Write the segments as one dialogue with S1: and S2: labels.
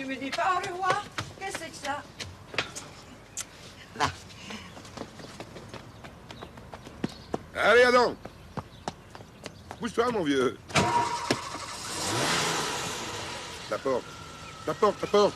S1: me dis pas au revoir? Qu'est-ce que c'est que ça? Va.
S2: Allez, Adam! Bouge-toi, mon vieux. La porte. La porte, la porte.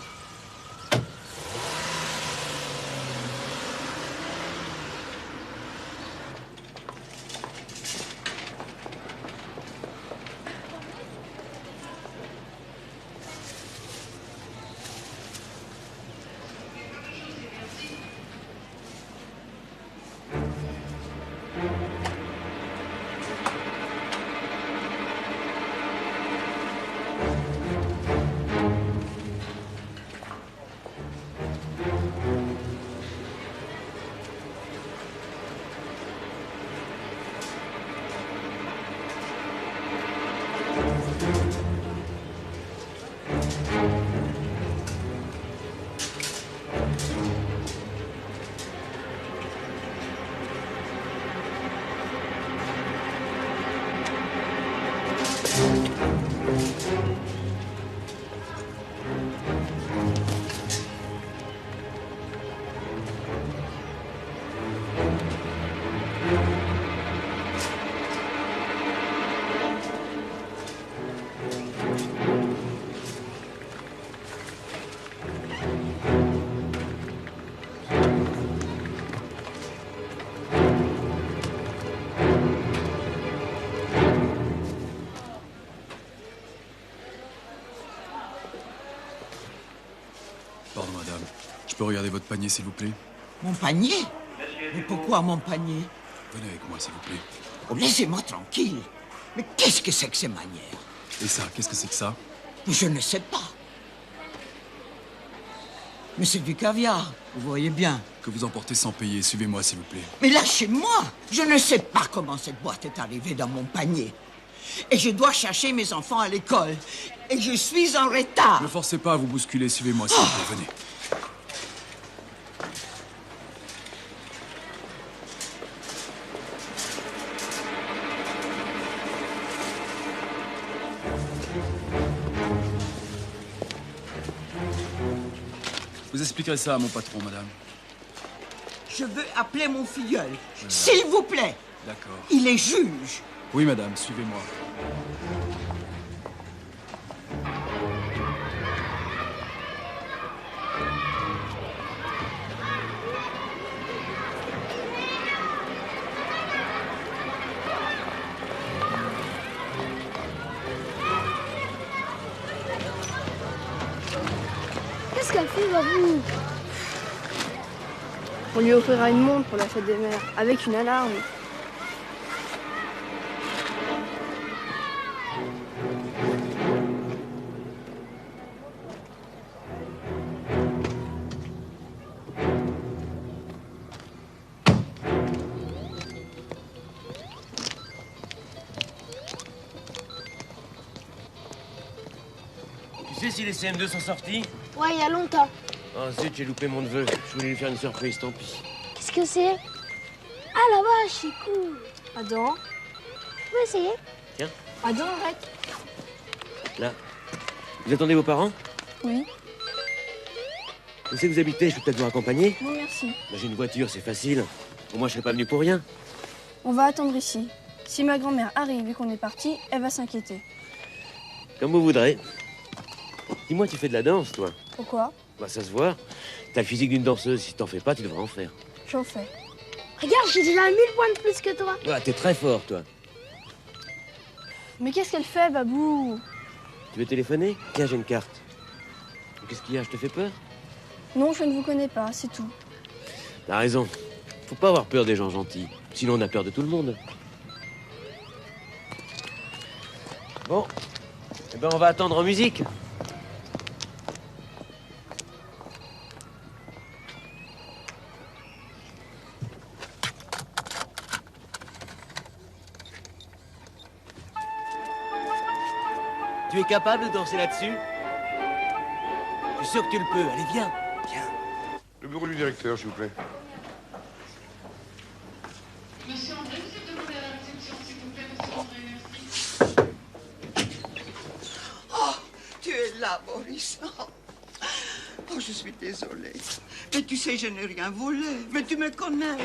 S3: Pardon, madame. Je peux regarder votre panier, s'il vous plaît?
S1: Mon panier? Mais pourquoi mon panier?
S3: Venez avec moi, s'il vous plaît.
S1: Oh, laissez-moi tranquille. Mais qu'est-ce que c'est que ces manières?
S3: Et ça, qu'est-ce que c'est que ça?
S1: Je ne sais pas. Mais c'est du caviar, vous voyez bien.
S3: Que vous emportez sans payer. Suivez-moi, s'il vous plaît.
S1: Mais lâchez-moi! Je ne sais pas comment cette boîte est arrivée dans mon panier. Et je dois chercher mes enfants à l'école. Et je suis en retard.
S3: Ne forcez pas à vous bousculer. Suivez-moi, s'il vous plaît. Venez. Vous expliquerez ça à mon patron, madame.
S1: Je veux appeler mon filleul. S'il vous plaît.
S3: D'accord.
S1: Il est juge.
S3: Oui, madame, suivez-moi.
S4: Qu'est-ce qu'elle fait, Babou? On lui offrira une montre pour la fête des mères, avec une alarme.
S5: Tu sais si les CM2 sont sortis?
S4: Ouais, il y a longtemps.
S5: Oh zut, j'ai loupé mon neveu. Je voulais lui faire une surprise, tant pis.
S4: Qu'est-ce que c'est? Ah, la vache, c'est cool. Adam, tu peux essayer?
S5: Tiens.
S4: Adam, arrête.
S5: Là. Vous attendez vos parents?
S4: Oui.
S5: Où c'est que vous habitez? Je peux peut-être vous raccompagner?
S4: Non, merci.
S5: Bah, j'ai une voiture, c'est facile. Au moins, je serais pas venu pour rien.
S4: On va attendre ici. Si ma grand-mère arrive et qu'on est parti, elle va s'inquiéter.
S5: Comme vous voudrez. Dis-moi, tu fais de la danse, toi?
S4: Pourquoi?
S5: Bah, ça se voit. T'as le physique d'une danseuse. Si t'en fais pas, tu devrais en faire.
S4: J'en fais. Regarde, j'ai déjà 1000 points de plus que toi.
S5: Ouais, t'es très fort, toi.
S4: Mais qu'est-ce qu'elle fait, Babou?
S5: Tu veux téléphoner? Tiens, j'ai une carte. Qu'est-ce qu'il y a? Je te fais peur?
S4: Non, je ne vous connais pas, c'est tout.
S5: T'as raison. Faut pas avoir peur des gens gentils. Sinon, on a peur de tout le monde. Bon. Eh ben, on va attendre en musique. Tu es capable de danser là-dessus? Je suis sûr que tu le peux. Allez, viens. Viens.
S2: Le bureau du directeur, s'il vous plaît.
S6: Monsieur André, vous êtes demandé à la réception, s'il vous plaît, monsieur André, merci.
S1: Oh, tu es là, Boris. Oh, je suis désolée. Mais tu sais, je n'ai rien volé. Mais tu me connais.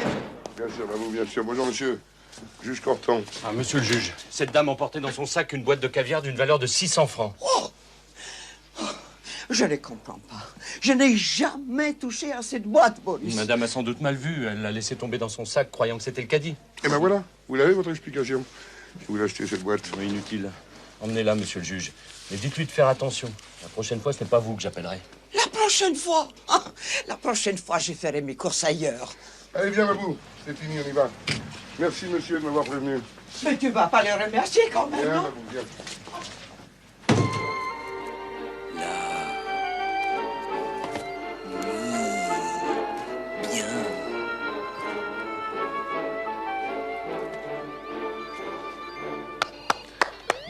S2: Bien sûr, Babou, bien sûr. Bonjour, monsieur. Juge Corton.
S7: Ah, monsieur le juge, cette dame emportait dans son sac une boîte de caviar d'une valeur de 600 francs.
S1: Oh! Je ne comprends pas. Je n'ai jamais touché à cette boîte, Boris.
S7: Madame a sans doute mal vu. Elle l'a laissé tomber dans son sac, croyant que c'était le caddie.
S2: Eh ben voilà, vous l'avez, votre explication. Si vous voulez acheter cette boîte.
S7: Oui, inutile. Emmenez-la, monsieur le juge. Mais dites-lui de faire attention. La prochaine fois, ce n'est pas vous que j'appellerai.
S1: La prochaine fois, la prochaine fois, je ferai mes courses ailleurs.
S2: Allez, viens, Babou. C'est fini, on y va. Merci, monsieur, de m'avoir prévenu.
S1: Mais tu vas pas les remercier quand même,
S2: Viens,
S1: non?
S2: Babou, viens.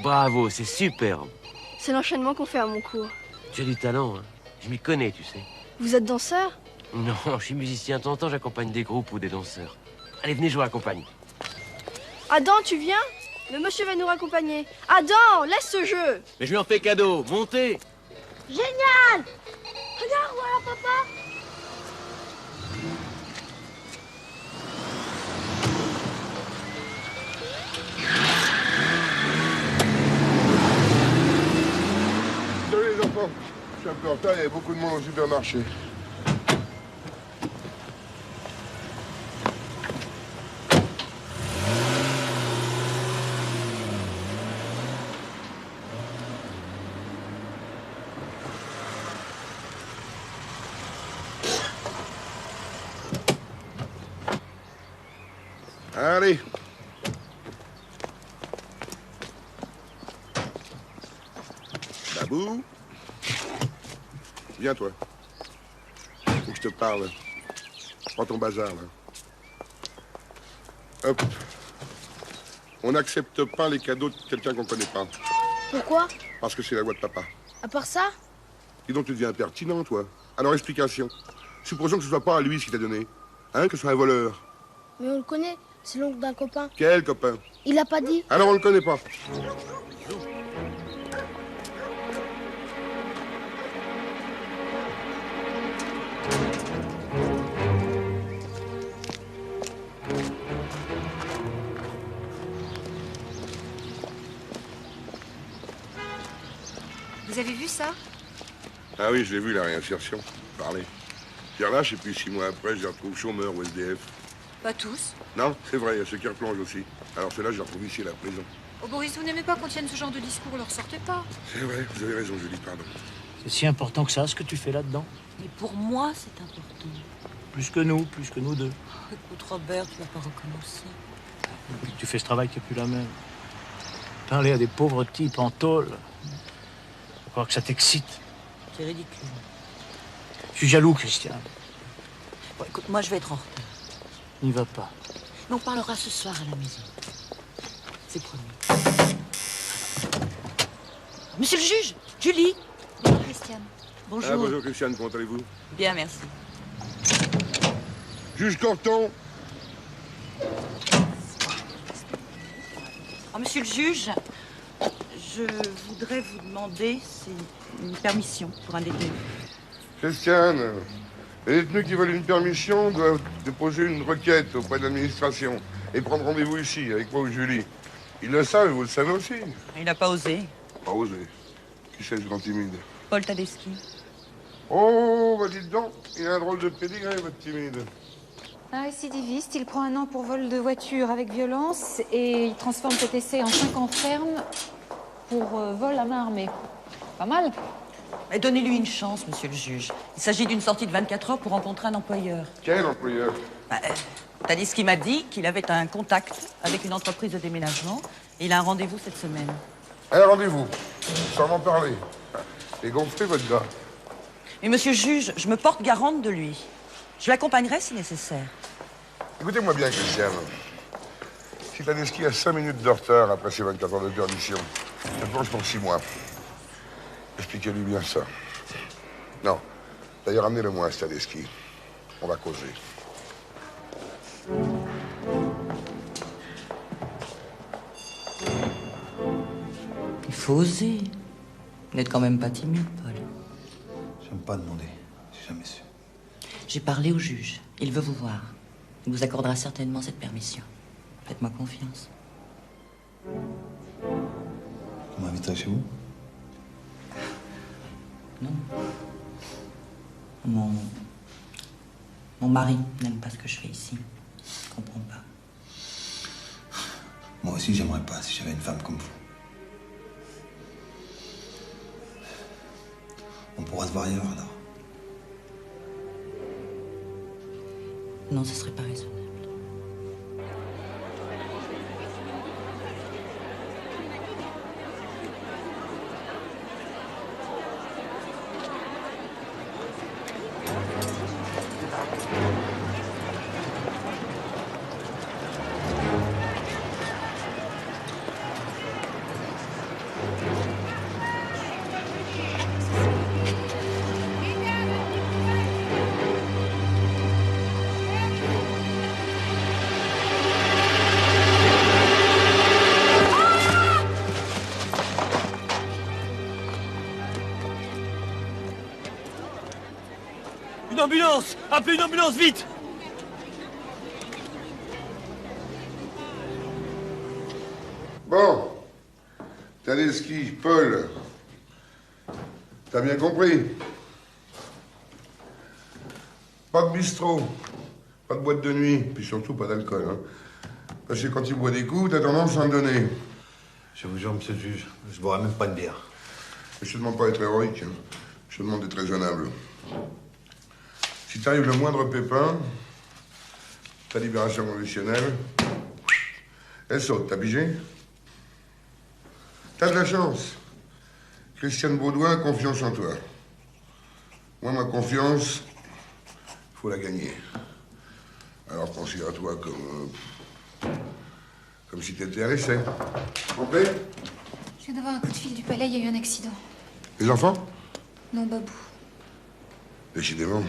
S5: Bravo, c'est superbe.
S4: C'est l'enchaînement qu'on fait à mon cours.
S5: Tu as du talent, hein. Je m'y connais, tu sais.
S4: Vous êtes danseur?
S5: Non, je suis musicien. De temps en temps, j'accompagne des groupes ou des danseurs. Allez, venez, je vous raccompagne.
S4: Adam, tu viens? Le monsieur va nous raccompagner. Adam, laisse ce jeu.
S5: Mais je lui en fais cadeau. Montez.
S4: Génial! Regarde, voilà, papa.
S2: Désolé, les enfants. Je suis un peu en retard, il y avait beaucoup de monde au supermarché. Allez. Babou. Viens, toi. Faut que je te parle. Prends ton bazar, là. Hop. On n'accepte pas les cadeaux de quelqu'un qu'on connaît pas.
S4: Pourquoi?
S2: Parce que c'est la loi de papa.
S4: À part ça?
S2: Dis donc, tu deviens impertinent, toi. Alors, explication. Supposons que ce soit pas à lui ce qu'il t'a donné. Hein, que ce soit un voleur.
S4: Mais on le connaît, c'est l'oncle d'un copain.
S2: Quel copain?
S4: Il l'a pas dit.
S2: Alors, on le connaît pas.
S8: Vous avez vu ça?
S2: Ah oui, je l'ai vu, la réinsertion. Parler. Je les relâche et puis 6 mois après, je les retrouve chômeurs ou SDF.
S8: Pas tous.
S2: Non, c'est vrai, il y a ceux qui replongent aussi. Alors ceux-là, je les retrouve ici à la prison.
S8: Oh Boris, vous n'aimez pas qu'on tienne ce genre de discours, leur sortez pas.
S2: C'est vrai, vous avez raison, Julie, pardon.
S9: C'est si important que ça, ce que tu fais là-dedans?
S8: Mais pour moi, c'est important.
S9: Plus que nous deux.
S8: Écoute, Robert, tu vas pas recommencer.
S9: Depuis que tu fais ce travail, t'es plus la même. Parler à des pauvres types en tôle. Faut croire que ça t'excite.
S8: C'est ridicule.
S9: Je suis jaloux, Christian.
S8: Bon, écoute, moi, je vais être en retard.
S9: N'y va pas.
S8: Mais on parlera ce soir à la maison. C'est promis. Monsieur le juge, Julie. Bonjour, Christiane. Bonjour.
S2: Ah, bonjour, Christiane, comment allez-vous?
S8: Bien, merci.
S2: Juge Corton.
S10: Oh, monsieur le juge, je voudrais vous demander une permission pour un détenu.
S2: Christiane, les détenus qui veulent une permission doivent déposer une requête auprès de l'administration et prendre rendez-vous ici, avec moi ou Julie. Ils le savent, vous le savez aussi.
S10: Il n'a pas osé.
S2: Pas osé. Qui c'est ce grand timide?
S10: Paul Tadeschi.
S2: Oh, bah dites donc, il a un drôle de pédigré, votre timide.
S11: Un récidiviste, il prend 1 an pour vol de voiture avec violence et il transforme cet essai en 5 ans ferme pour vol à main armée. Pas mal.
S10: Mais donnez-lui une chance, monsieur le juge. Il s'agit d'une sortie de 24 heures pour rencontrer un employeur.
S2: Quel employeur?
S10: Tadeschi m'a dit qu'il avait un contact avec une entreprise de déménagement et il a un rendez-vous cette semaine.
S2: Un rendez-vous, sans m'en parler. Et gonflez votre gars.
S10: Mais monsieur le juge, je me porte garante de lui. Je l'accompagnerai si nécessaire.
S2: Écoutez-moi bien, Christiane. Si Tadeschi a 5 minutes de retard après ses 24 heures de permission, ça plonge pour 6 mois. Expliquez-lui bien ça. Non. D'ailleurs, amenez-le-moi à Tadeschi. On va causer.
S10: Il faut oser. Vous n'êtes quand même pas timide, Paul.
S12: J'aime pas demander. Jamais su.
S10: J'ai parlé au juge. Il veut vous voir. Il vous accordera certainement cette permission. Faites-moi confiance.
S12: Vous m'inviterez chez vous?
S10: Non. Mon mari n'aime pas ce que je fais ici. Je comprends pas.
S12: Moi aussi, j'aimerais pas si j'avais une femme comme vous. On pourra se voir ailleurs, alors.
S10: Non, ce serait pas raisonnable.
S5: Une ambulance! Appelez une ambulance, vite!
S2: Bon. Tadeschi, Paul. T'as bien compris? Pas de bistrot, pas de boîte de nuit, puis surtout pas d'alcool. Hein. Parce que quand tu bois des coups, t'as tendance à en donner.
S12: Je vous jure, monsieur le juge, je boirai même pas de bière.
S2: Je te demande pas d'être héroïque, hein. Je te demande d'être raisonnable. Si t'arrive le moindre pépin, ta libération conditionnelle, elle saute, t'as pigé? T'as de la chance. Christiane Baudouin a confiance en toi. Moi, ma confiance, faut la gagner. Alors considère-toi comme si t'étais à l'essai. Compris?
S11: Je viens d'avoir un coup de fil du palais, il y a eu un accident.
S2: Les enfants?
S11: Non, Babou.
S2: Décidément.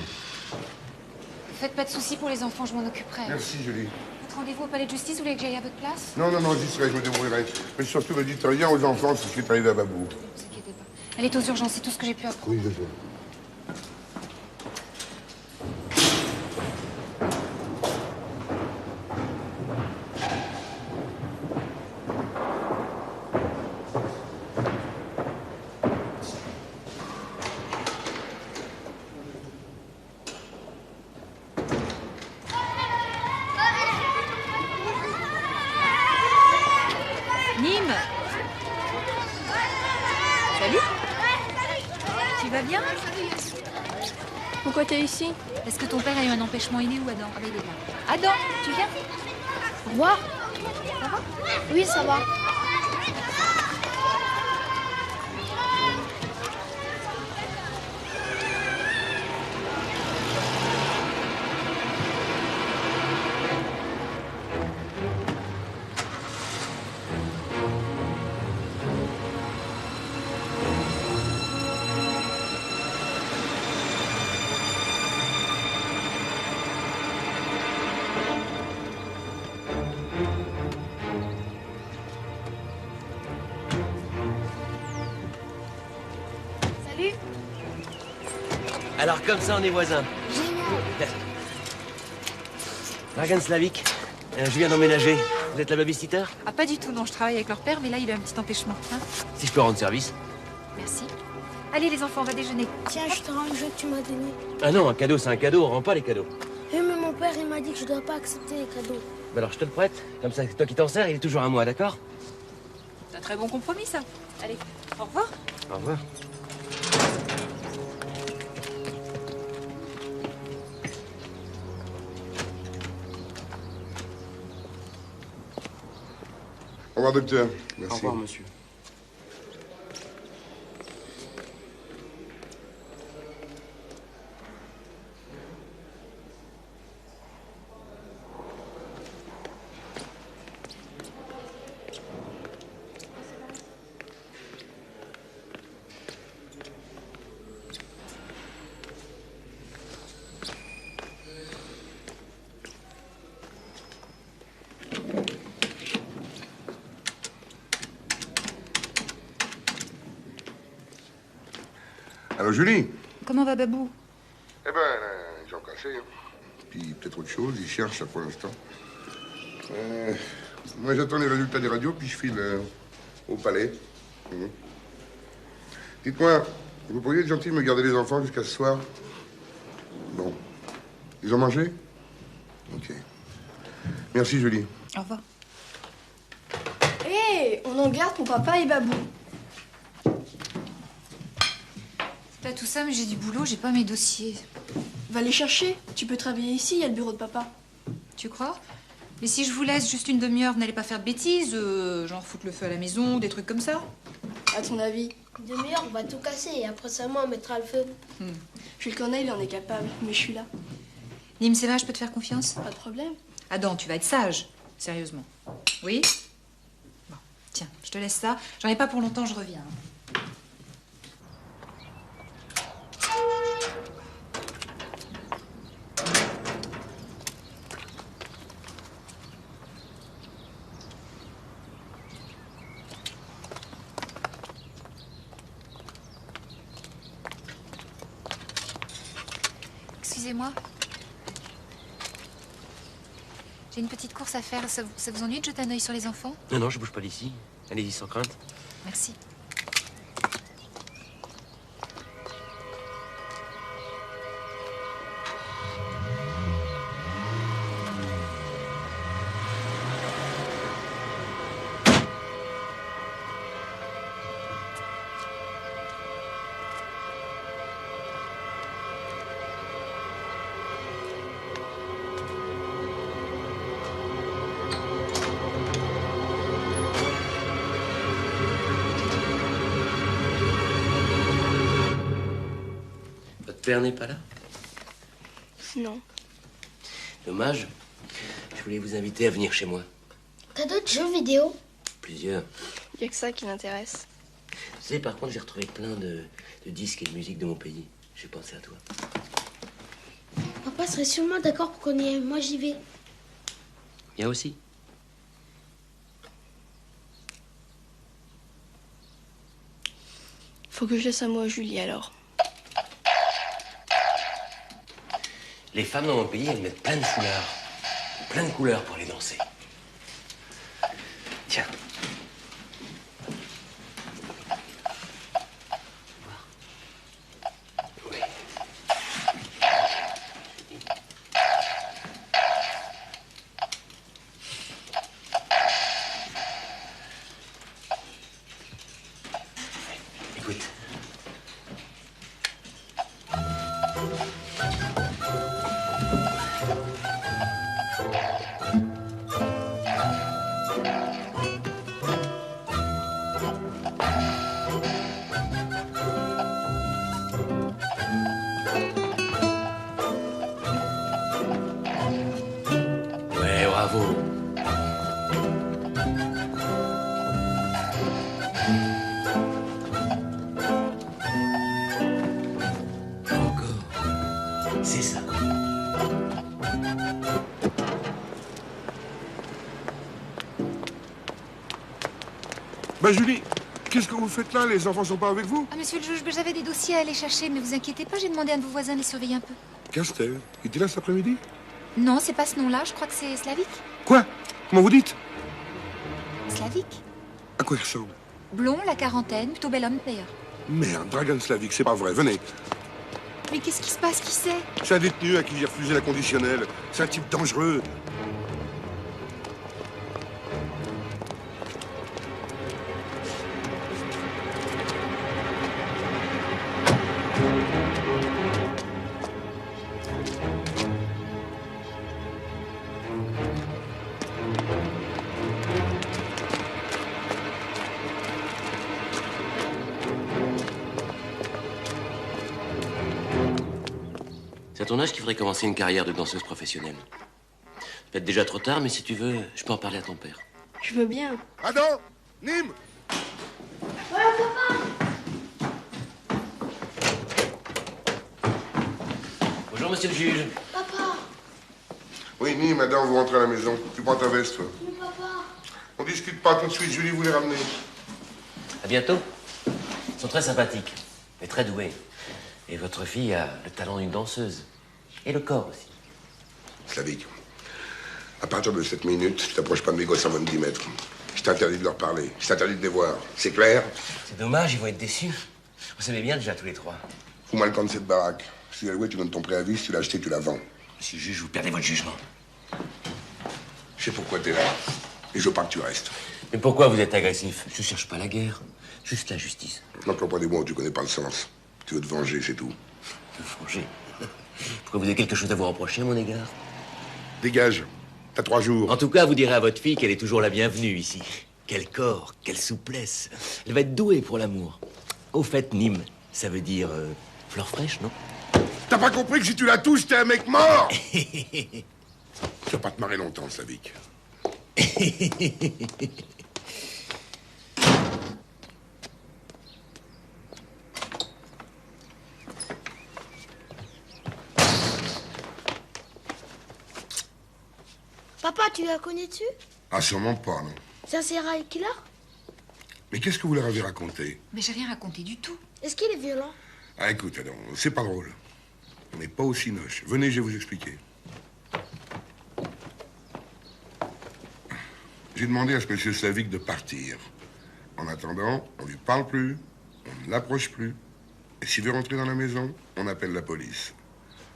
S11: Faites pas de soucis pour les enfants, je m'en occuperai.
S2: Merci, Julie.
S11: Votre rendez-vous au palais de justice, vous voulez que j'aille à votre place?
S2: Non, j'y serai, je me débrouillerai. Mais surtout, ne dites rien aux enfants si ce qui est arrivé à Babou.
S11: Ne vous inquiétez pas. Elle est aux urgences, c'est tout ce que j'ai pu apprendre.
S2: Oui, je sais.
S8: Nîmes. Salut. Tu vas bien?
S4: Pourquoi t'es ici?
S11: Est-ce que ton père a eu un empêchement? Il est où, Adam? Ah, bah, il est là. Adam, tu viens?
S4: Au revoir.
S11: Ça va?
S4: Oui, ça va. Salut.
S5: Alors comme ça, on est voisins.
S4: Génial.
S5: Dragan Slavik, je viens d'emménager. Vous êtes la babysitter?
S11: Ah, pas du tout, non. Je travaille avec leur père, mais là, il a un petit empêchement. Hein?
S5: Si je peux rendre service.
S11: Merci. Allez, les enfants, on va déjeuner.
S4: Tiens, je te rends le jeu que tu m'as donné.
S5: Ah non, un cadeau, c'est un cadeau, on rend pas les cadeaux.
S4: Oui, mais mon père, il m'a dit que je dois pas accepter les cadeaux.
S5: Bah alors je te le prête, comme ça, c'est toi qui t'en sers, il est toujours à moi, d'accord?
S11: C'est un très bon compromis, ça. Allez, au revoir.
S5: Au revoir.
S2: Au revoir, docteur. Merci.
S3: Au revoir, monsieur.
S2: Allô, Julie?
S11: Comment va Babou?
S2: Eh ben, ils ont cassé. Hein. Puis peut-être autre chose, ils cherchent là pour l'instant. Moi, j'attends les résultats des radios, puis je file au palais. Dites-moi, vous pourriez être gentil de me garder les enfants jusqu'à ce soir? Bon. Ils ont mangé? Ok. Merci, Julie.
S11: Au revoir.
S4: Hé, hey, on en garde pour papa et Babou.
S11: C'est pas tout ça, mais j'ai du boulot, j'ai pas mes dossiers.
S4: Va les chercher. Tu peux travailler ici, il y a le bureau de papa.
S11: Tu crois? Mais si je vous laisse juste une demi-heure, vous n'allez pas faire de bêtises, genre foutre le feu à la maison, des trucs comme ça?
S4: À ton avis?
S13: Une demi-heure, on va tout casser et après seulement on mettra le feu.
S4: Je le connais, il en est capable, mais je suis là.
S11: Nîmes, c'est vrai, je peux te faire confiance?
S4: Pas de problème.
S11: Adam, tu vas être sage, sérieusement. Oui? Bon, tiens, je te laisse ça. J'en ai pas pour longtemps, je reviens. Excusez-moi. J'ai une petite course à faire. Ça vous ennuie de jeter un œil sur les enfants?
S5: Non, non, je bouge pas d'ici. Allez-y sans crainte.
S11: Merci.
S5: Votre père n'est pas là?
S4: Non.
S5: Dommage. Je voulais vous inviter à venir chez moi.
S13: T'as d'autres jeux vidéo?
S5: Plusieurs.
S4: Y a que ça qui l'intéresse.
S5: Vous savez, par contre, j'ai retrouvé plein de disques et de musique de mon pays. J'ai pensé à toi.
S13: Papa serait sûrement d'accord pour qu'on y aille. Moi, j'y vais.
S5: Viens aussi.
S4: Faut que je laisse à moi Julie, alors.
S5: Les femmes dans mon pays, elles mettent plein de foulards. Plein de couleurs pour aller danser. Tiens. Oui. Écoute. Ouais, bravo. Encore. C'est ça.
S2: Bah, Julie, qu'est-ce que vous faites là? Les enfants sont pas avec vous?
S11: Ah, monsieur le juge, j'avais des dossiers à aller chercher, mais vous inquiétez pas, j'ai demandé à un de vos voisins de les surveiller un peu.
S2: Castel, il était là cet après-midi?
S11: Non, c'est pas ce nom-là, je crois que c'est Slavique.
S2: Quoi? Comment vous dites?
S11: Slavique?
S2: À quoi il ressemble?
S11: Blond, la quarantaine, plutôt bel homme d'ailleurs.
S2: Merde, Dragan Slavic, c'est pas vrai, venez.
S11: Mais qu'est-ce qui se passe? Qui c'est?
S2: C'est un détenu à qui j'ai refusé la conditionnelle. C'est un type dangereux.
S5: C'est à ton âge qu'il faudrait commencer une carrière de danseuse professionnelle. C'est peut-être déjà trop tard, mais si tu veux, je peux en parler à ton père.
S4: Je veux bien.
S2: Adam! Nîmes!
S13: Voilà, papa!
S5: Bonjour, monsieur le juge.
S13: Papa!
S2: Oui, Nîmes, Adam, vous rentrez à la maison. Tu prends ta veste, toi.
S13: Mais papa!
S2: On discute pas tout de suite, Julie, vous les ramenez.
S5: À bientôt. Ils sont très sympathiques et très doués. Et votre fille a le talent d'une danseuse. Et le corps aussi.
S2: Slavik, à partir de cette minute, tu t'approches pas de mes gosses à moins de 10 mètres. Je t'interdis de leur parler. Je t'interdis de les voir. C'est clair?
S5: C'est dommage, ils vont être déçus. Vous savez bien déjà tous les trois.
S2: Fous-moi le camp de cette baraque. Si tu l'as loué, tu donnes ton préavis. Si tu l'as acheté, tu la vends.
S5: Monsieur le juge, vous perdez votre jugement.
S2: Je sais pourquoi t'es là. Et je veux pas que tu restes.
S5: Mais pourquoi vous êtes agressif? Je cherche pas la guerre. Juste la justice.
S2: N'emploie pas des mots où tu connais pas le sens. Tu veux te venger, c'est tout.
S5: Me venger? Pourquoi vous avez quelque chose à vous reprocher à mon égard?
S2: Dégage. T'as 3 jours.
S5: En tout cas, vous direz à votre fille qu'elle est toujours la bienvenue ici. Quel corps, quelle souplesse. Elle va être douée pour l'amour. Au fait, Nîmes, ça veut dire fleur fraîche, non?
S2: T'as pas compris que si tu la touches, t'es un mec mort? Tu vas pas te marrer longtemps, Slavik.
S13: Papa, tu la connais-tu?
S2: Ah, sûrement pas, non.
S13: C'est un serial killer?
S2: Mais qu'est-ce que vous leur avez raconté?
S11: Mais j'ai rien raconté du tout.
S13: Est-ce qu'il est violent?
S2: Ah, écoute, alors, c'est pas drôle. On n'est pas aussi noche. Venez, je vais vous expliquer. J'ai demandé à ce monsieur Slavik de partir. En attendant, on lui parle plus, on ne l'approche plus. Et s'il veut rentrer dans la maison, on appelle la police.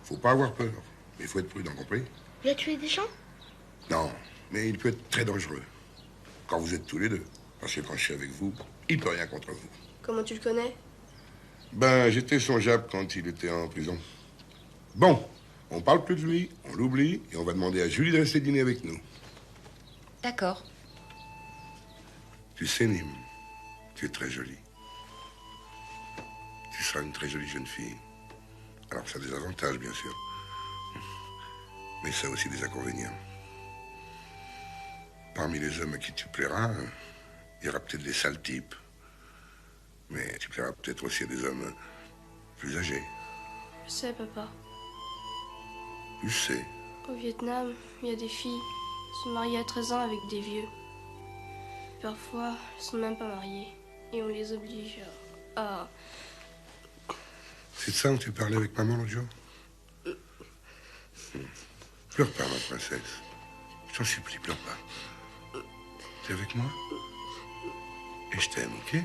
S2: Faut pas avoir peur, mais il faut être prudent, compris?
S13: Il a tué des gens?
S2: Non, mais il peut être très dangereux. Quand vous êtes tous les deux. Parce que quand je suis avec vous, il peut rien contre vous.
S13: Comment tu le connais?
S2: Ben, j'étais son Jap quand il était en prison. Bon, on parle plus de lui, on l'oublie, et on va demander à Julie de rester dîner avec nous.
S11: D'accord.
S2: Tu sais, Nîmes, tu es très jolie. Tu seras une très jolie jeune fille. Alors, ça a des avantages, bien sûr. Mais ça a aussi des inconvénients. Parmi les hommes à qui tu plairas, il y aura peut-être des sales types. Mais tu plairas peut-être aussi à des hommes plus âgés.
S13: Je sais, papa.
S2: Tu sais.
S13: Au Vietnam, il y a des filles qui sont mariées à 13 ans avec des vieux. Parfois, elles sont même pas mariées. Et on les oblige à...
S2: C'est de ça dont tu parlais avec maman l'autre jour? Pleure pas, ma princesse. Je t'en supplie, pleure pas. T'es avec moi? Et je t'aime, ok?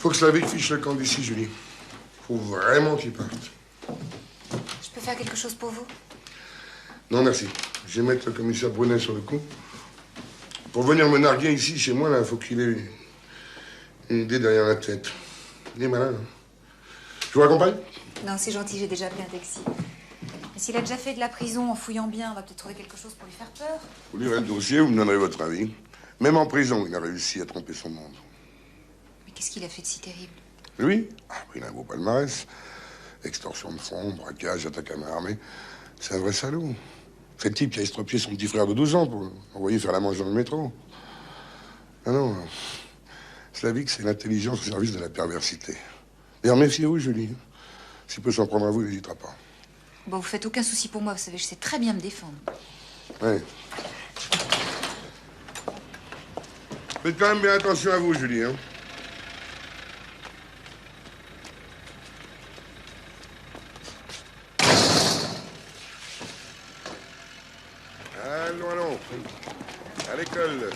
S2: Faut que Slavik fiche le camp d'ici, Julie. Faut vraiment qu'il parte.
S11: Je peux faire quelque chose pour vous?
S2: Non, merci. Je vais mettre le commissaire Brunet sur le coup. Pour venir me narguer ici, chez moi, là, faut qu'il ait une idée derrière la tête. Il est malin, hein. Je vous raccompagne?
S11: Non, c'est gentil, j'ai déjà appelé un taxi. Mais s'il a déjà fait de la prison en fouillant bien, on va peut-être trouver quelque chose pour lui faire peur.
S2: Vous lirez le dossier, vous me donnerez votre avis. Même en prison, il a réussi à tromper son monde.
S11: Mais qu'est-ce qu'il a fait de si terrible?
S2: Lui? Ah, il a un beau palmarès. Extorsion de fonds, braquage, attaque à main armée. C'est un vrai salaud. C'est le type qui a estropié son petit frère de 12 ans pour l'envoyer faire la manche dans le métro. Ah non. Slavik, c'est l'intelligence au service de la perversité. D'ailleurs, méfiez-vous, Julie. S'il peut s'en prendre à vous, il n'hésitera pas.
S11: Bon, vous faites aucun souci pour moi, vous savez, je sais très bien me défendre.
S2: Ouais. Faites quand même bien attention à vous, Julie, hein. Allons, allons. À l'école.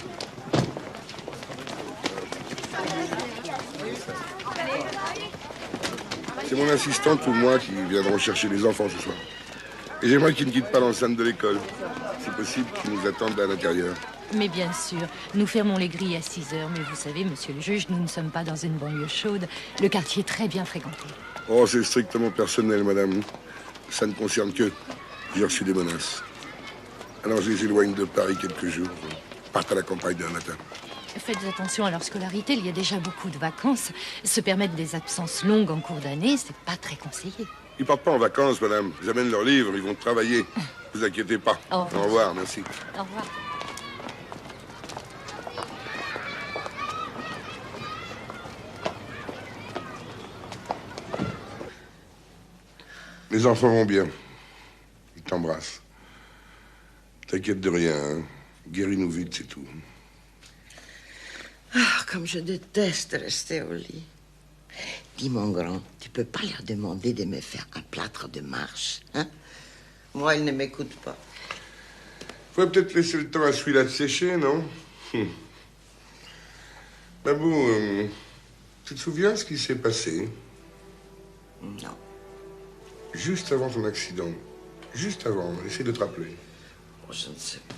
S2: C'est mon assistante ou moi qui viendront chercher les enfants ce soir. Et j'aimerais qu'ils ne quittent pas l'enceinte de l'école. C'est possible qu'ils nous attendent à l'intérieur.
S14: Mais bien sûr, nous fermons les grilles à 6 heures. Mais vous savez, monsieur le juge, nous ne sommes pas dans une banlieue chaude. Le quartier est très bien fréquenté.
S2: Oh, c'est strictement personnel, madame. Ça ne concerne que... J'ai reçu des menaces. Alors je les éloigne de Paris quelques jours. Partent à la campagne demain matin.
S14: Faites attention à leur scolarité, il y a déjà beaucoup de vacances. Se permettre des absences longues en cours d'année, c'est pas très conseillé.
S2: Ils partent pas en vacances, madame. Ils amènent leurs livres, ils vont travailler. Vous inquiétez pas.
S14: Au revoir.
S2: Au revoir, merci.
S14: Au revoir.
S2: Les enfants vont bien. Ils t'embrassent. T'inquiète de rien, hein. Guéris-nous vite, c'est tout.
S1: Ah, comme je déteste rester au lit. Dis, mon grand, tu peux pas leur demander de me faire un plâtre de marche, hein? Moi, ils ne m'écoutent pas.
S2: Faudrait peut-être laisser le temps à celui-là de sécher, non? Babou, tu te souviens ce qui s'est passé?
S1: Non.
S2: Juste avant ton accident. Juste avant. Essaie de te rappeler.
S1: Oh, je ne sais pas.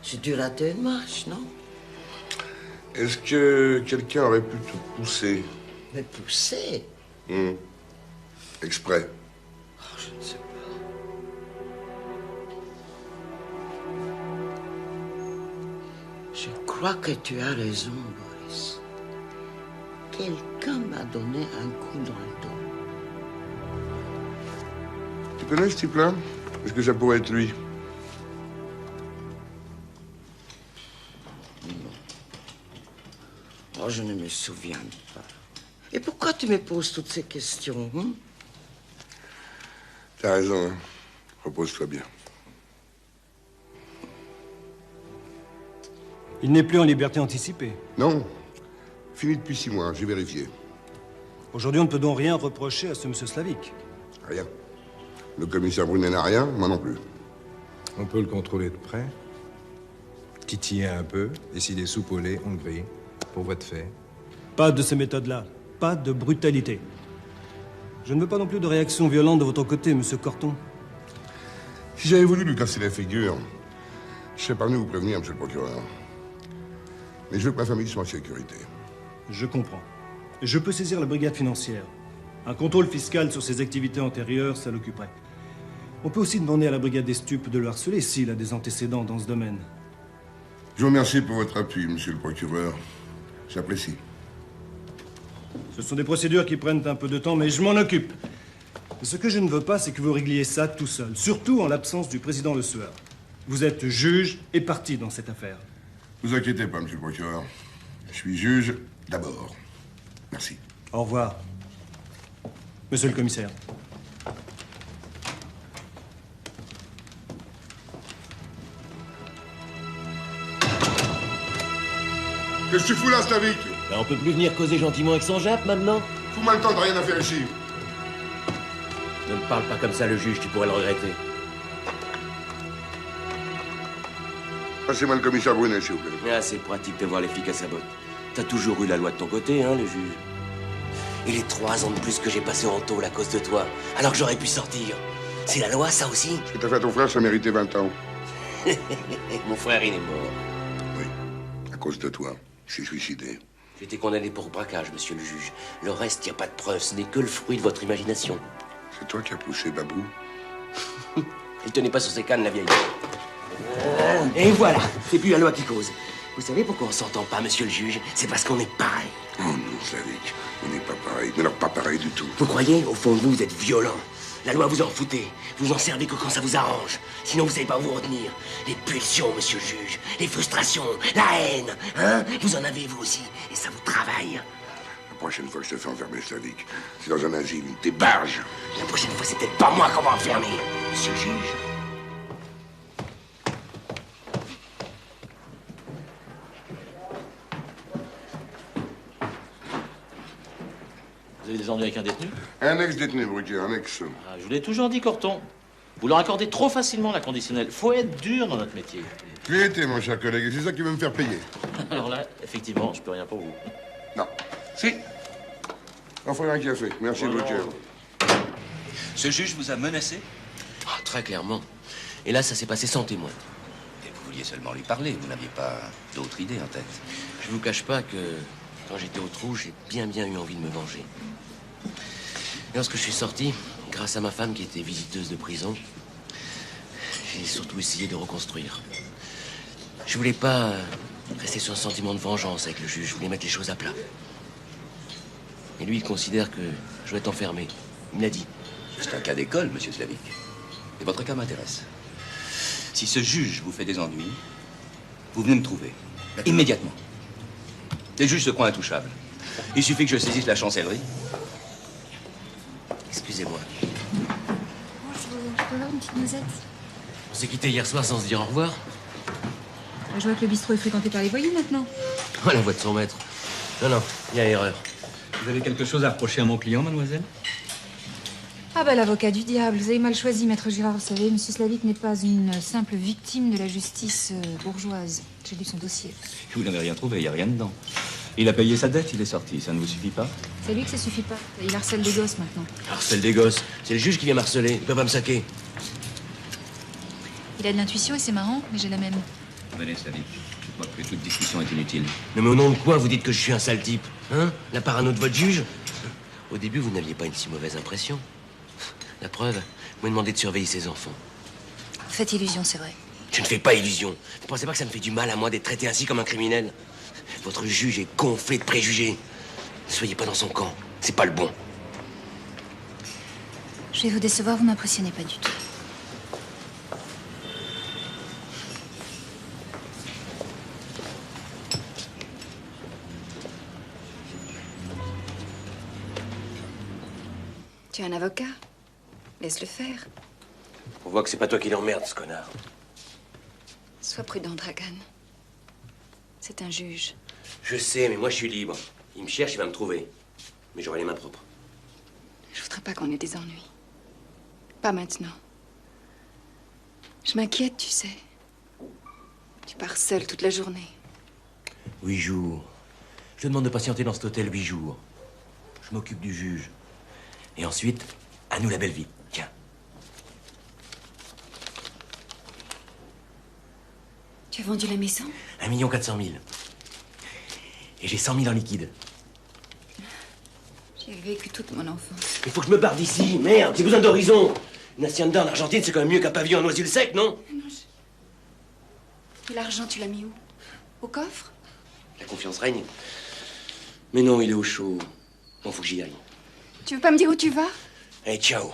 S1: J'ai dû rater une marche, non?
S2: Est-ce que quelqu'un aurait pu te pousser?
S1: Me pousser?
S2: Exprès.
S1: Oh, je ne sais pas. Je crois que tu as raison, Boris. Quelqu'un m'a donné un coup dans le dos.
S2: Tu connais ce type-là? Est-ce que ça pourrait être lui?
S1: Oh, je ne me souviens pas. Et pourquoi tu me poses toutes ces questions, hein?
S2: T'as raison, hein? Repose-toi bien.
S15: Il n'est plus en liberté anticipée.
S2: Non. Fini depuis 6 mois, j'ai vérifié.
S15: Aujourd'hui, on ne peut donc rien reprocher à ce monsieur Slavic.
S2: Rien. Le commissaire Brunet n'a rien, moi non plus.
S16: On peut le contrôler de près, titiller un peu, et s'il est soupe au lait, on le grille. Pour votre fait.
S15: Pas de ces méthodes-là. Pas de brutalité. Je ne veux pas non plus de réaction violente de votre côté, monsieur Corton.
S2: Si j'avais voulu lui casser la figure, je serais pas venu vous prévenir, monsieur le procureur. Mais je veux que ma famille soit en sécurité.
S15: Je comprends. Je peux saisir la brigade financière. Un contrôle fiscal sur ses activités antérieures, ça l'occuperait. On peut aussi demander à la brigade des stupes de le harceler s'il a des antécédents dans ce domaine.
S2: Je vous remercie pour votre appui, monsieur le procureur. J'apprécie.
S15: Ce sont des procédures qui prennent un peu de temps, mais je m'en occupe. Ce que je ne veux pas, c'est que vous régliez ça tout seul, surtout en l'absence du président Le Sueur. Vous êtes juge et partie dans cette affaire.
S2: Ne vous inquiétez pas, monsieur le procureur. Je suis juge d'abord. Merci.
S15: Au revoir. Monsieur le commissaire.
S2: Qu'est-ce que tu fous là, Slavic?
S5: Ben, on peut plus venir causer gentiment avec son Jap, maintenant?
S2: Fous-moi le temps de rien à faire ici.
S5: Ne me parle pas comme ça, le juge, tu pourrais le regretter.
S2: Passez-moi le commissaire Brunet, s'il vous plaît.
S5: Ah, c'est pratique de voir les flics à sa botte. T'as toujours eu la loi de ton côté, hein, le juge. Et les 3 ans de plus que j'ai passé en tôle à cause de toi, alors que j'aurais pu sortir. C'est la loi, ça aussi?
S2: Ce que t'as fait à ton frère, ça méritait 20 ans.
S5: Mon frère, il est mort.
S2: Oui, à cause de toi. Il s'est suicidé.
S5: J'ai été condamné pour braquage, monsieur le juge. Le reste, y a pas de preuve, ce n'est que le fruit de votre imagination.
S2: C'est toi qui as poussé Babou?
S5: Il tenait pas sur ses cannes, la vieille. Et voilà, c'est plus la loi qui cause. Vous savez pourquoi on s'entend pas, monsieur le juge? C'est parce qu'on est pareil.
S2: Oh non, Slavic, on n'est pas pareil. Mais alors pas pareil du tout.
S5: Vous croyez? Au fond de vous, vous êtes violent. La loi, vous en foutez. Vous en servez que quand ça vous arrange. Sinon, vous savez pas vous retenir. Les pulsions, monsieur le juge. Les frustrations, la haine. Hein? Vous en avez, vous aussi. Et ça vous travaille.
S2: La prochaine fois que je te fais enfermer, Slavic, c'est dans un asile. T'es barge.
S5: La prochaine fois, c'est peut-être pas moi qu'on va enfermer, monsieur le juge.
S7: Vous avez des ennuis avec un détenu?
S2: Un ex-détenu, Bruguier, un ex.
S7: Ah, je vous l'ai toujours dit, Corton. Vous leur accordez trop facilement la conditionnelle. Faut être dur dans notre métier.
S2: Tu y étais, mon cher collègue, et c'est ça qui va me faire payer.
S7: Alors là, effectivement, je peux rien pour vous.
S2: Non. Si. Enfin, un café. Merci, Bruguier.
S17: Ce juge vous a menacé?
S5: Ah, très clairement. Et là, ça s'est passé sans témoin.
S17: Et vous vouliez seulement lui parler, vous n'aviez pas d'autre idée en tête.
S5: Je vous cache pas que quand j'étais au trou, j'ai bien eu envie de me venger. Et lorsque je suis sorti, grâce à ma femme qui était visiteuse de prison, j'ai surtout essayé de reconstruire. Je voulais pas Rester sur un sentiment de vengeance avec le juge. Je voulais mettre les choses à plat. Et lui, il considère que je dois être enfermé. Il me l'a dit.
S17: C'est un cas d'école, monsieur Slavik. Et votre cas m'intéresse. Si ce juge vous fait des ennuis, vous venez me trouver. Immédiatement. Les juges se croient intouchables. Il suffit que je saisisse la chancellerie.
S5: Excusez-moi.
S11: Bonjour, je peux avoir une petite noisette?
S5: On s'est quitté hier soir sans se dire au revoir.
S11: Je vois que le bistrot est fréquenté par les voyous maintenant.
S5: Oh, la voix de son maître. Non, il y a erreur.
S18: Vous avez quelque chose à reprocher à mon client, mademoiselle?
S11: Ah bah l'avocat du diable, vous avez mal choisi, maître Girard. Vous savez, monsieur Slavik n'est pas une simple victime de la justice bourgeoise. J'ai lu son dossier.
S17: Vous n'avez rien trouvé, il n'y a rien dedans. Il a payé sa dette, il est sorti. Ça ne vous suffit pas?
S11: C'est lui que ça suffit pas. Il harcèle des gosses maintenant.
S5: Harcèle des gosses. C'est le juge qui vient m'harceler. Il peut pas me saquer.
S11: Il a de l'intuition et c'est marrant, mais j'ai la même.
S17: Venez, Slavik. Je crois que toute discussion est inutile.
S5: Non, mais au nom de quoi vous dites que je suis un sale type? Hein? La parano de votre juge? Au début, vous n'aviez pas une si mauvaise impression. La preuve, vous me demandez de surveiller ses enfants.
S11: Faites illusion, c'est vrai.
S5: Je ne fais pas illusion. Vous pensez pas que ça me fait du mal à moi d'être traité ainsi comme un criminel? Votre juge est gonflé de préjugés. Ne soyez pas dans son camp. C'est pas le bon.
S11: Je vais vous décevoir, vous m'impressionnez pas du tout.
S19: Tu es un avocat. Laisse-le faire.
S5: On voit que c'est pas toi qui l'emmerde, ce connard.
S19: Sois prudent, Dragan. C'est un juge.
S5: Je sais, mais moi je suis libre. Il me cherche, il va me trouver. Mais j'aurai les mains propres.
S19: Je voudrais pas qu'on ait des ennuis. Pas maintenant. Je m'inquiète, tu sais. Tu pars seul toute la journée.
S5: 8 jours. Je te demande de patienter dans cet hôtel 8 jours. Je m'occupe du juge. Et ensuite, à nous la belle vie. Tiens.
S19: Tu as vendu la maison?
S5: 1 400 000. Et j'ai 100 000 en liquide.
S19: J'y ai vécu toute mon enfance.
S5: Il faut que je me barre d'ici. Merde, j'ai besoin d'horizon. Une hacienda en Argentine, c'est quand même mieux qu'un pavillon en noisule sec, non?
S19: Non, Et l'argent, tu l'as mis où? Au coffre?
S5: La confiance règne. Mais non, il est au chaud. Bon, faut que j'y aille.
S19: Tu veux pas me dire où tu vas?
S5: Allez, ciao.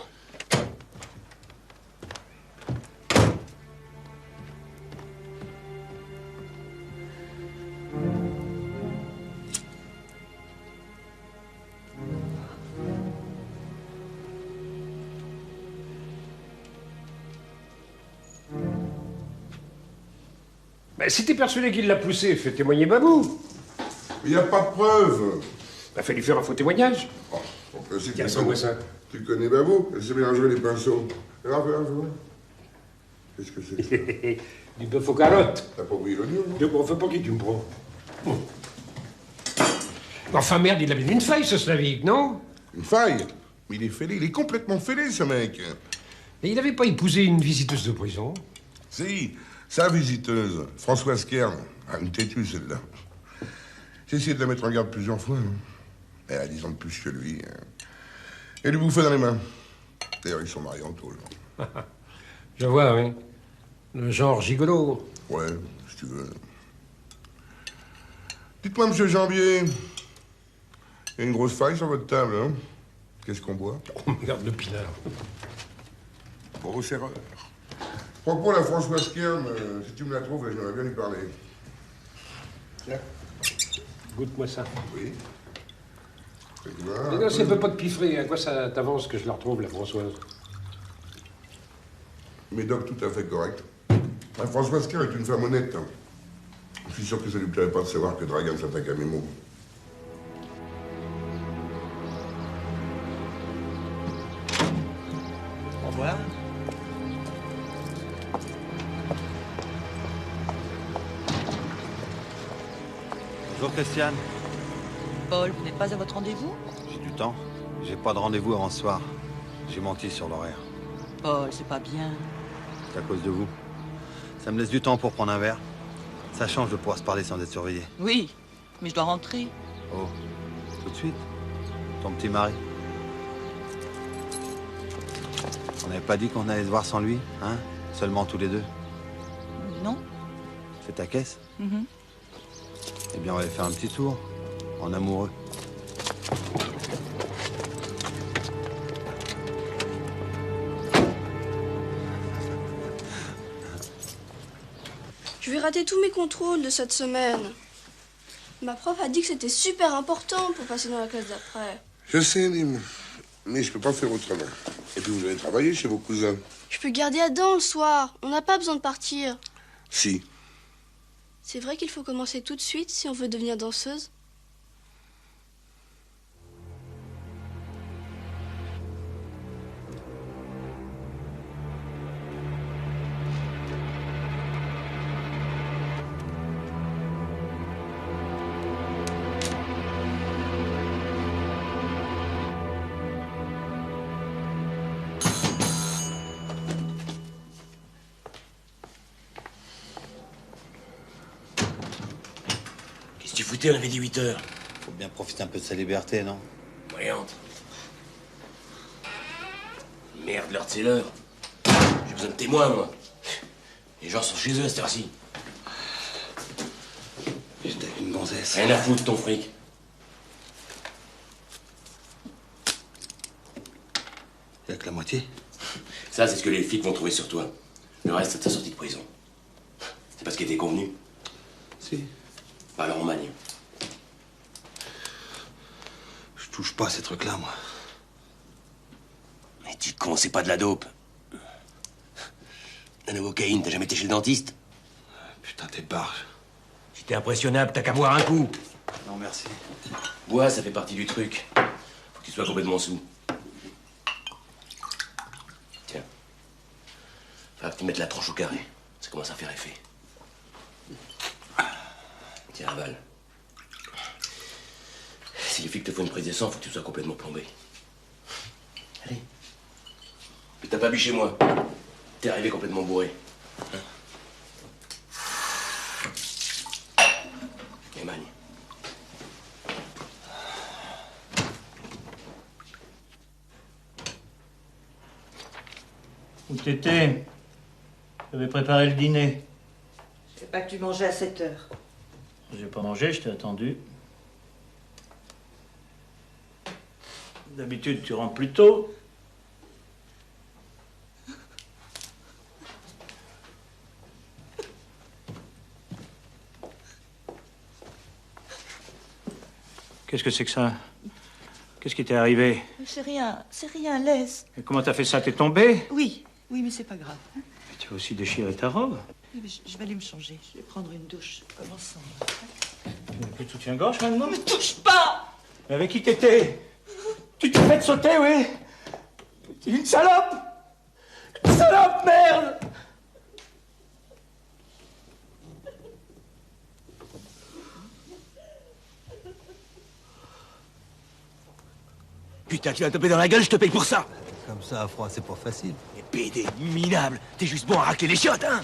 S20: Ben, si t'es persuadé qu'il l'a poussé, fais témoigner Babou.
S2: Il n'y a pas de preuve.
S20: Ben, fais lui faire un faux témoignage.
S2: Oh, en principe,
S20: Tiens, sans moi ça.
S2: Tu connais Babou? Elle s'est mélangé les pinceaux. Regarde. Qu'est-ce que c'est ça?
S20: Du bœuf aux carottes.
S2: T'as pas oublié l'oignon, non?
S20: De bon, fais pas qui tu me prends. Enfin, merde, il a bien une faille, ce Slavik, non?
S2: Une faille? Mais il est fêlé, il est complètement fêlé, ce mec.
S20: Mais il n'avait pas épousé une visiteuse de prison?
S2: Si, sa visiteuse, Françoise Kern. Ah, une têtue, celle-là. J'ai essayé de la mettre en garde plusieurs fois. Hein. Elle a 10 ans de plus que lui. Hein. Et lui bouffer dans les mains. D'ailleurs, ils sont mariés en tôle.
S20: Je vois, oui. Le genre gigolo.
S2: Ouais, si tu veux. Dites-moi, monsieur Jambier, il y a une grosse faille sur votre table, hein? Qu'est-ce qu'on boit?
S20: Oh, merde, le pinard.
S2: Grosse erreur. Propos, la Françoise Kern, si tu me la trouves, j'aimerais bien lui parler. Tiens.
S20: Goûte-moi ça.
S2: Oui.
S20: Mais non, si elle veut pas te piffrer, à quoi ça t'avance que je la retrouve, la Françoise?
S2: Médoc tout à fait correct. La Françoise Kern est une femme honnête. Hein. Je suis sûr que ça lui plairait pas de savoir que Dragan s'attaque à mes mots.
S18: Au revoir.
S12: Bonjour Christiane.
S10: Paul, vous n'êtes pas à votre rendez-vous?
S12: J'ai du temps. J'ai pas de rendez-vous avant ce soir. J'ai menti sur l'horaire.
S10: Paul, c'est pas bien.
S12: C'est à cause de vous. Ça me laisse du temps pour prendre un verre. Ça change de pouvoir se parler sans être surveillé.
S10: Oui, mais je dois rentrer.
S12: Oh, tout de suite. Ton petit mari. On n'avait pas dit qu'on allait se voir sans lui, hein? Seulement tous les deux.
S10: Non.
S12: C'est ta caisse? Eh bien, on va aller faire un petit tour. En amoureux.
S13: Je vais rater tous mes contrôles de cette semaine. Ma prof a dit que c'était super important pour passer dans la classe d'après.
S2: Je sais, Lim. Mais je peux pas faire autrement. Et puis vous allez travailler chez vos cousins.
S13: Je peux garder Adam le soir. On n'a pas besoin de partir.
S2: Si.
S13: C'est vrai qu'il faut commencer tout de suite si on veut devenir danseuse.
S5: Tu foutais, on avait dit 8 heures.
S12: Faut bien profiter un peu de sa liberté, non?
S5: Voyante. Merde, l'heure, c'est l'heure. J'ai besoin de témoins, moi. Les gens sont chez eux à cette heure-ci.
S12: J'étais avec une gonzesse.
S5: Rien à foutre, ton fric.
S12: Y'a que la moitié?
S5: Ça, c'est ce que les flics vont trouver sur toi. Le reste, c'est ta sortie de prison. C'est pas ce qui était convenu?
S12: Si.
S5: Bah alors on manie.
S12: Je touche pas à ces trucs-là, moi.
S5: Mais tu con, c'est pas de la dope. La novocaïne, t'as jamais été chez le dentiste?
S12: Putain, t'es barge.
S5: Si t'es impressionnable, t'as qu'à boire un coup.
S12: Non, merci.
S5: Bois, ça fait partie du truc. Faut que tu sois complètement sous. Tiens. Faudra que tu mettes la tranche au carré. Ça commence à faire effet. Tiens, avale. Si les flics te font une prise de sang, faut que tu sois complètement plombé. Allez. Mais t'as pas bu chez moi. T'es arrivé complètement bourré. Hein? Et magne.
S9: Où t'étais? J'avais préparé le dîner.
S10: Je sais pas que tu mangeais à 7 heures.
S9: J'ai pas mangé, je t'ai attendu. D'habitude, tu rentres plus tôt. Qu'est-ce que c'est que ça? Qu'est-ce qui t'est arrivé?
S10: C'est rien, laisse.
S9: Et comment t'as fait ça? T'es tombé?
S10: Oui, mais c'est pas grave.
S9: Mais tu as aussi déchiré ta robe.
S10: Oui, mais je vais aller me changer. Je vais prendre une douche. Commençons.
S9: Tu n'as plus de soutien-gorge maintenant?
S10: Ne me touche pas!
S9: Mais avec qui t'étais? Tu t'es fait sauter, oui? T'es une salope! Une salope, merde!
S5: Putain, tu vas taper dans la gueule, je te paye pour ça.
S12: Comme ça, à froid, c'est pas facile.
S5: Et PD, minable. T'es juste bon à racler les chiottes, hein?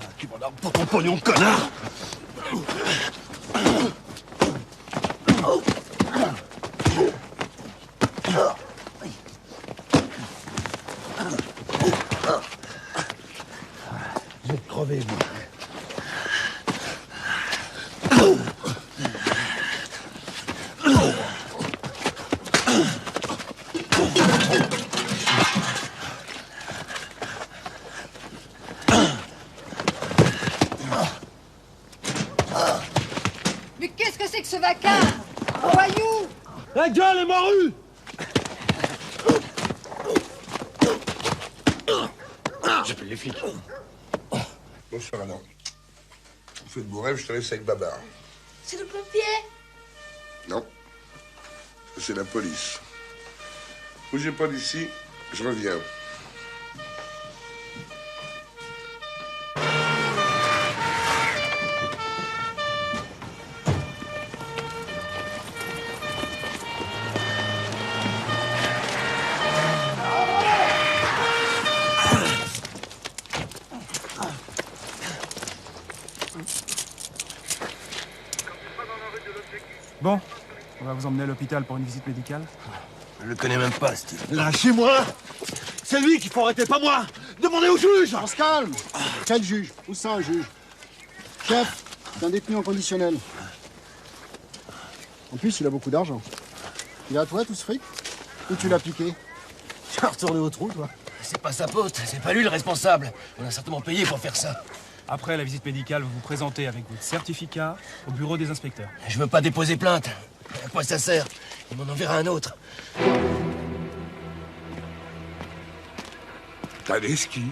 S12: Ah, tu m'en as pour ton pognon, connard! Je vais te crever, moi.
S4: Mais qu'est-ce que c'est que ce vacarme? Voyou!
S9: La gueule est morue! J'appelle les flics.
S2: Bonsoir, Alain. Vous faites beau rêve, je te laisse avec Babar.
S13: C'est le pompier?
S2: Non. Ça, c'est la police. Bougez pas d'ici, je reviens.
S3: Bon, on va vous emmener à l'hôpital pour une visite médicale.
S5: Je le connais même pas, Steve.
S21: Lâchez-moi! C'est lui qu'il faut arrêter, pas moi! Demandez au juge!
S22: On se calme! Quel juge? Où ça, un juge? Chef, c'est un détenu en conditionnel.
S6: En plus, il a beaucoup d'argent. Il est à toi, tout ce fric? Ou tu l'as piqué? Tu vas retourner au trou, toi.
S5: C'est pas sa faute, c'est pas lui le responsable. On a certainement payé pour faire ça.
S15: Après la visite médicale, vous vous présentez avec votre certificat au bureau des inspecteurs.
S5: Je veux pas déposer plainte. À quoi ça sert? Il m'en enverra un autre.
S2: Tadeschi?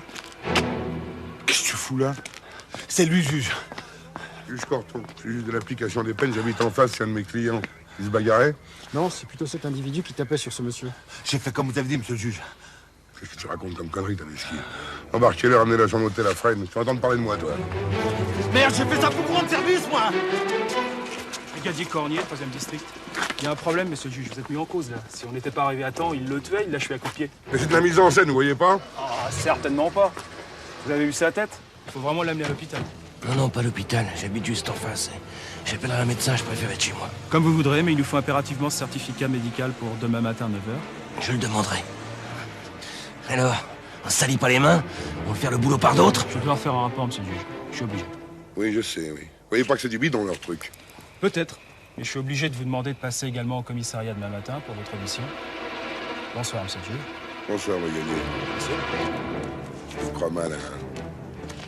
S2: Qu'est-ce que tu fous là?
S21: C'est lui, juge.
S2: Juge Corton, juge de l'application des peines, j'habite en face, c'est un de mes clients. Il se bagarrait?
S6: Non, c'est plutôt cet individu qui tapait sur ce monsieur.
S21: J'ai fait comme vous avez dit, monsieur le juge.
S2: Qu'est-ce que tu racontes comme connerie, Tadeschi? Embarquez-le, ramenez-le à son hôtel à Fresnes. Tu vas entendre parler de moi, toi.
S21: Merde, j'ai fait ça pour vous rendre service, moi!
S15: Brigadier Cornier, 3e district. Il y a un problème, monsieur le juge, vous êtes mis en cause, là. Si on n'était pas arrivé à temps, il le tuait, il l'a tué à coups de pied.
S2: Mais c'est de la mise en scène, vous voyez pas?
S15: Ah, certainement pas. Vous avez vu sa tête? Il faut vraiment l'amener à l'hôpital.
S5: Non, pas l'hôpital. J'habite juste en face. J'appellerai un médecin, je préfère être chez moi.
S15: Comme vous voudrez, mais il nous faut impérativement ce certificat médical pour demain matin, 9h.
S5: Je le demanderai. Alors, on se salit pas les mains? On va faire le boulot par d'autres?
S15: Je dois en faire un rapport, monsieur le juge. Je suis obligé.
S2: Oui, je sais, oui. Vous voyez pas que c'est du bidon, leur truc?
S15: Peut-être. Mais je suis obligé de vous demander de passer également au commissariat demain matin pour votre audition. Bonsoir, monsieur le juge.
S2: Bonsoir, Magali. Je crois mal, hein.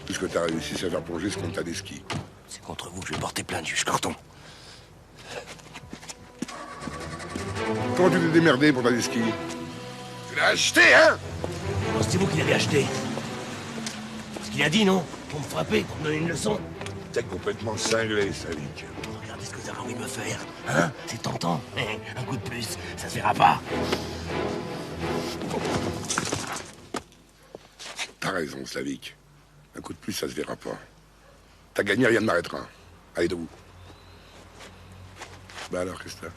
S2: Puisque t'as réussi à faire plonger ce compte Tadeschi.
S5: C'est contre vous que je vais porter plainte, juge Corton.
S2: Comment tu t'es démerdé pour Tadeschi? Tu l'as acheté, hein?
S5: Non, c'est vous qui l'avez acheté. Ce qu'il a dit, non? Pour me frapper, pour me donner une leçon.
S2: T'es complètement cinglé, Savic.
S5: Regardez ce que vous avez envie de me faire. Hein? C'est tentant. Un coup de plus, ça se verra pas.
S2: T'as raison, Slavic. Un coup de plus, ça se verra pas. T'as gagné, rien ne m'arrêtera. Allez, debout. Bah alors, qu'est-ce que t'as?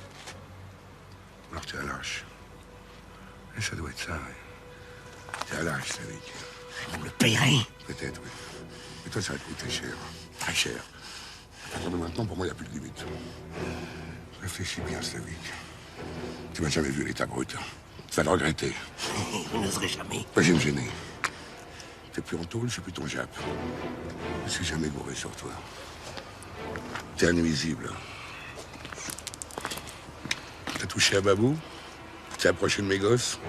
S2: Alors, t'es un lâche. Et ça doit être ça, oui. T'es un lâche, Slavic.
S5: Vous me le payerez?
S2: Peut-être, oui. Mais toi, ça va te coûter cher. Très cher. À partir de maintenant, pour moi, il n'y a plus de limite. Réfléchis bien, Slavic. Tu m'as jamais vu l'état brut. Tu vas le regretter.
S5: Vous n'oserez jamais.
S2: Moi, j'ai me gêner. T'es plus en tôle, je suis plus ton Jap. Je suis jamais gouré sur toi. T'es invisible. T'as touché à Babou? T'es approché de mes gosses?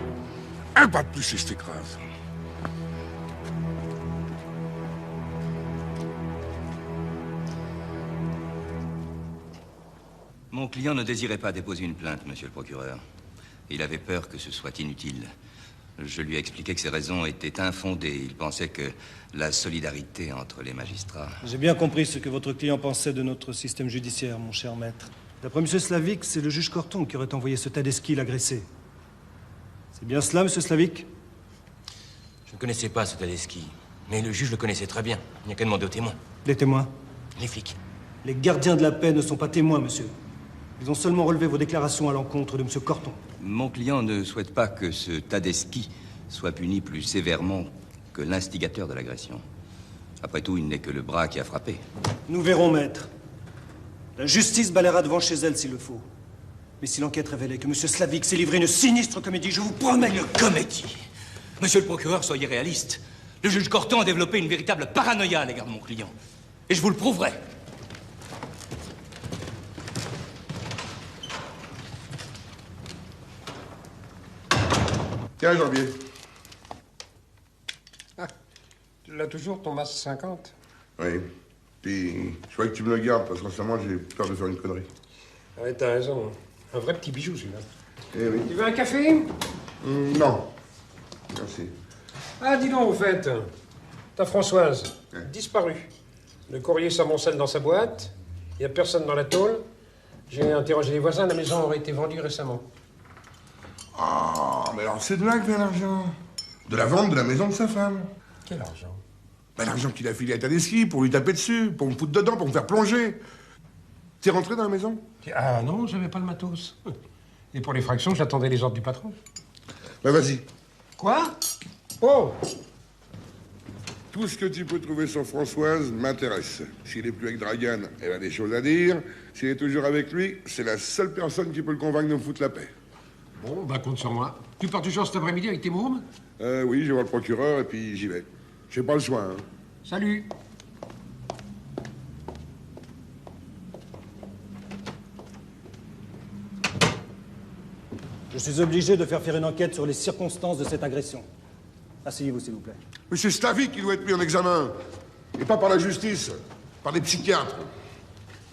S2: Un pas de plus et je t'écrase.
S17: Mon client ne désirait pas déposer une plainte, monsieur le procureur. Il avait peur que ce soit inutile. Je lui ai expliqué que ses raisons étaient infondées. Il pensait que la solidarité entre les magistrats...
S15: J'ai bien compris ce que votre client pensait de notre système judiciaire, mon cher maître. D'après M. Slavic, c'est le juge Corton qui aurait envoyé ce Tadeschi l'agresser. C'est bien cela, M. Slavic?
S5: Je ne connaissais pas ce Tadeschi, mais le juge le connaissait très bien. Il n'y a qu'à demander aux témoins.
S15: Les témoins?
S5: Les flics.
S15: Les gardiens de la paix ne sont pas témoins, monsieur. Ils ont seulement relevé vos déclarations à l'encontre de M. Corton.
S17: Mon client ne souhaite pas que ce Tadeschi soit puni plus sévèrement que l'instigateur de l'agression. Après tout, il n'est que le bras qui a frappé.
S15: Nous verrons, maître. La justice balayera devant chez elle s'il le faut. Mais si l'enquête révélait que M. Slavic s'est livré une sinistre comédie, je vous promets...
S5: Une comédie? Monsieur le procureur, soyez réaliste. Le juge Corton a développé une véritable paranoïa à l'égard de mon client. Et je vous le prouverai.
S2: Tiens, Janvier.
S20: Ah, tu l'as toujours, ton masque 50?
S2: Oui. Puis, je croyais que tu me le gardes, parce qu'en ce moment, j'ai peur de faire une connerie.
S20: Ouais, t'as raison. Un vrai petit bijou, celui-là.
S2: Eh oui.
S20: Tu veux un café?
S2: Non. Merci.
S20: Ah, dis donc, au fait, ta Françoise, disparue. Le courrier s'amoncelle dans sa boîte. Il n'y a personne dans la tôle. J'ai interrogé les voisins, la maison aurait été vendue récemment.
S2: Ah, mais alors c'est de là que vient l'argent. De la vente de la maison de sa femme.
S20: Quel argent?
S2: Ben, l'argent qu'il a filé à Tadeschi pour lui taper dessus, pour me foutre dedans, pour me faire plonger. T'es rentré dans la maison?
S20: Ah non, j'avais pas le matos. Et pour les fractions, j'attendais les ordres du patron.
S2: Ben vas-y.
S20: Quoi? Oh!
S2: Tout ce que tu peux trouver sur Françoise m'intéresse. S'il est plus avec Dragan, elle a des choses à dire. S'il est toujours avec lui, c'est la seule personne qui peut le convaincre de me foutre la paix.
S20: Bon, bah compte sur moi. Tu pars toujours cet après-midi avec tes mômes?
S2: Oui, je vais voir le procureur et puis j'y vais. J'ai pas le choix, hein.
S20: Salut!
S15: suis obligé de faire une enquête sur les circonstances de cette agression. Asseyez-vous, s'il vous plaît.
S2: Mais c'est Slavik qui doit être mis en examen. Et pas par la justice, par les psychiatres.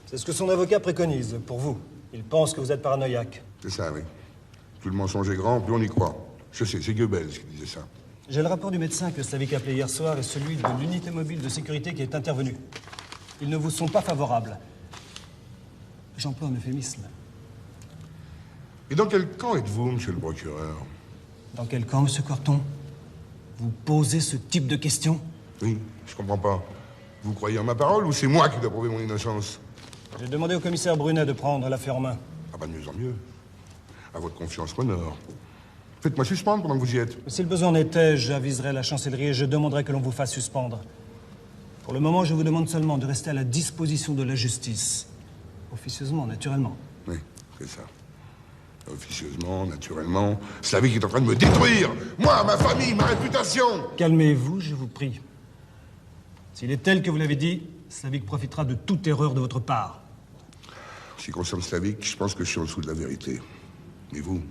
S15: C'est ce que son avocat préconise, pour vous. Il pense que vous êtes paranoïaque.
S2: C'est ça, oui. Plus le mensonge est grand, plus on y croit. Je sais, c'est Goebbels qui disait ça.
S15: J'ai le rapport du médecin que Slavik a appelé hier soir et celui de l'unité mobile de sécurité qui est intervenue. Ils ne vous sont pas favorables. J'emploie un euphémisme.
S2: Et dans quel camp êtes-vous, monsieur le procureur?
S15: Dans quel camp, monsieur Corton? Vous posez ce type de questions?
S2: Oui, je comprends pas. Vous croyez en ma parole ou c'est moi qui dois prouver mon innocence?
S15: J'ai demandé au commissaire Brunet de prendre l'affaire en main.
S2: Ah bah de mieux en mieux. À votre confiance m'honore. Faites-moi suspendre pendant que vous y êtes.
S15: Si le besoin en était, j'aviserai la chancellerie et je demanderai que l'on vous fasse suspendre. Pour le moment, je vous demande seulement de rester à la disposition de la justice. Officieusement, naturellement.
S2: Oui, c'est ça. Officieusement, naturellement. Slavik est en train de me détruire. Moi, ma famille, ma réputation.
S15: Calmez-vous, je vous prie. S'il est tel que vous l'avez dit, Slavik profitera de toute erreur de votre part.
S2: En ce qui concerne Slavik, je pense que je suis en dessous de la vérité. Mais vous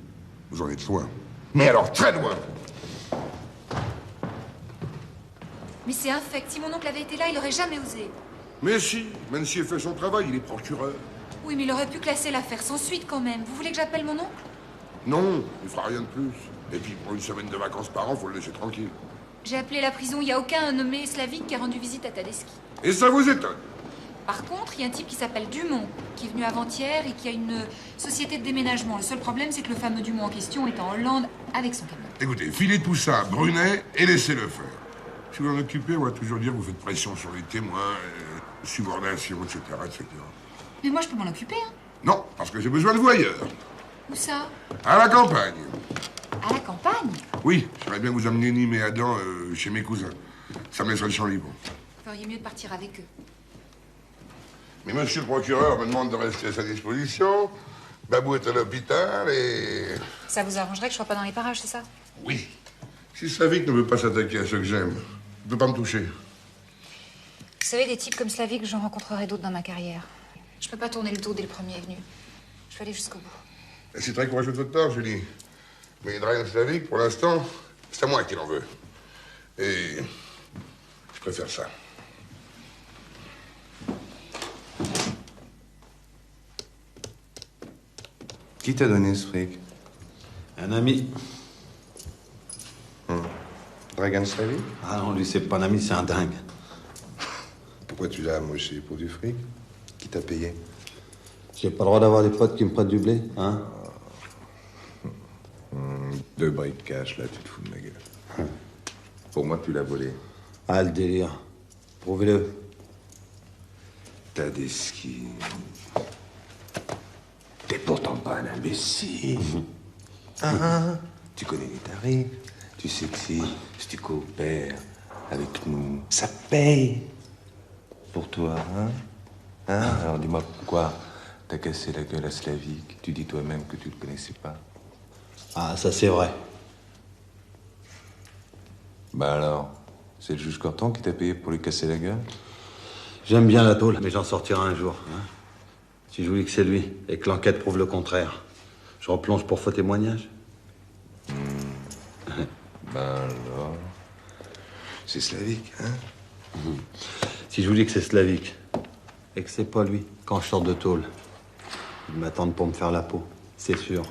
S2: en êtes loin. Mais alors très loin.
S19: Mais c'est infect. Si mon oncle avait été là, il aurait jamais osé.
S2: Mais si, même s'il fait son travail, il est procureur.
S19: Oui, mais il aurait pu classer l'affaire sans suite quand même. Vous voulez que j'appelle mon oncle?
S2: Non, il fera rien de plus. Et puis pour une semaine de vacances par an, faut le laisser tranquille.
S19: J'ai appelé la prison. Il n'y a aucun nommé Slavik qui a rendu visite à Tadeschi.
S2: Et ça vous étonne?
S19: Par contre, il y a un type qui s'appelle Dumont, qui est venu avant-hier et qui a une société de déménagement. Le seul problème, c'est que le fameux Dumont en question est en Hollande avec son camion.
S2: Écoutez, filez tout ça à Brunet et laissez-le faire. Si vous en occupez, on va toujours dire que vous faites pression sur les témoins, subordination, etc., etc.
S19: Mais moi, je peux m'en occuper, hein?
S2: Non, parce que j'ai besoin de vous ailleurs.
S19: Où ça?
S2: À la campagne.
S19: À la campagne?
S2: Oui, j'aimerais bien vous amener Nîmes et Adam chez mes cousins. Ça me laisserait le champ libre.
S19: Vous feriez mieux de partir avec eux.
S2: Mais monsieur le procureur me demande de rester à sa disposition. Babou est à l'hôpital et...
S19: Ça vous arrangerait que je sois pas dans les parages, c'est ça?
S2: Oui. Si Slavik ne veut pas s'attaquer à ceux que j'aime, il ne peut pas me toucher.
S19: Vous savez, des types comme Slavik, j'en rencontrerai d'autres dans ma carrière. Je peux pas tourner le dos dès le premier venu. Je vais aller jusqu'au bout.
S2: C'est très courageux de votre part, Julie. Mais Dragan Slavik, pour l'instant, c'est à moi qu'il en veut. Et je préfère ça.
S8: Qui t'a donné ce fric?
S12: Un ami.
S8: Dragan Slavik?
S12: Ah non, lui, c'est pas un ami, c'est un dingue.
S8: Pourquoi tu l'as amoché pour du fric? Qui t'a payé?
S12: J'ai pas le droit d'avoir des potes qui me prêtent du blé, hein?
S8: 2 briques cash, là, tu te fous de ma gueule. Pour moi, tu l'as volé.
S12: Ah, le délire. Prouvez-le.
S8: Tadeschi. T'es pourtant pas un imbécile. Tu connais les tarifs. Tu sais que si tu coopères avec nous, ça paye. Pour toi, hein? Alors dis-moi pourquoi t'as cassé la gueule à Slavik. Tu dis toi-même que tu le connaissais pas.
S12: Ah, ça c'est vrai.
S8: Bah alors, c'est le juge Corton qui t'a payé pour lui casser la gueule?
S12: J'aime bien la tôle, mais j'en sortirai un jour. Hein? Si je vous dis que c'est lui, et que l'enquête prouve le contraire, je replonge pour faux témoignage?
S8: Ben alors... C'est Slavik, hein?
S12: Si je vous dis que c'est Slavik, et que c'est pas lui, quand je sors de tôle, ils m'attendent pour me faire la peau, c'est sûr.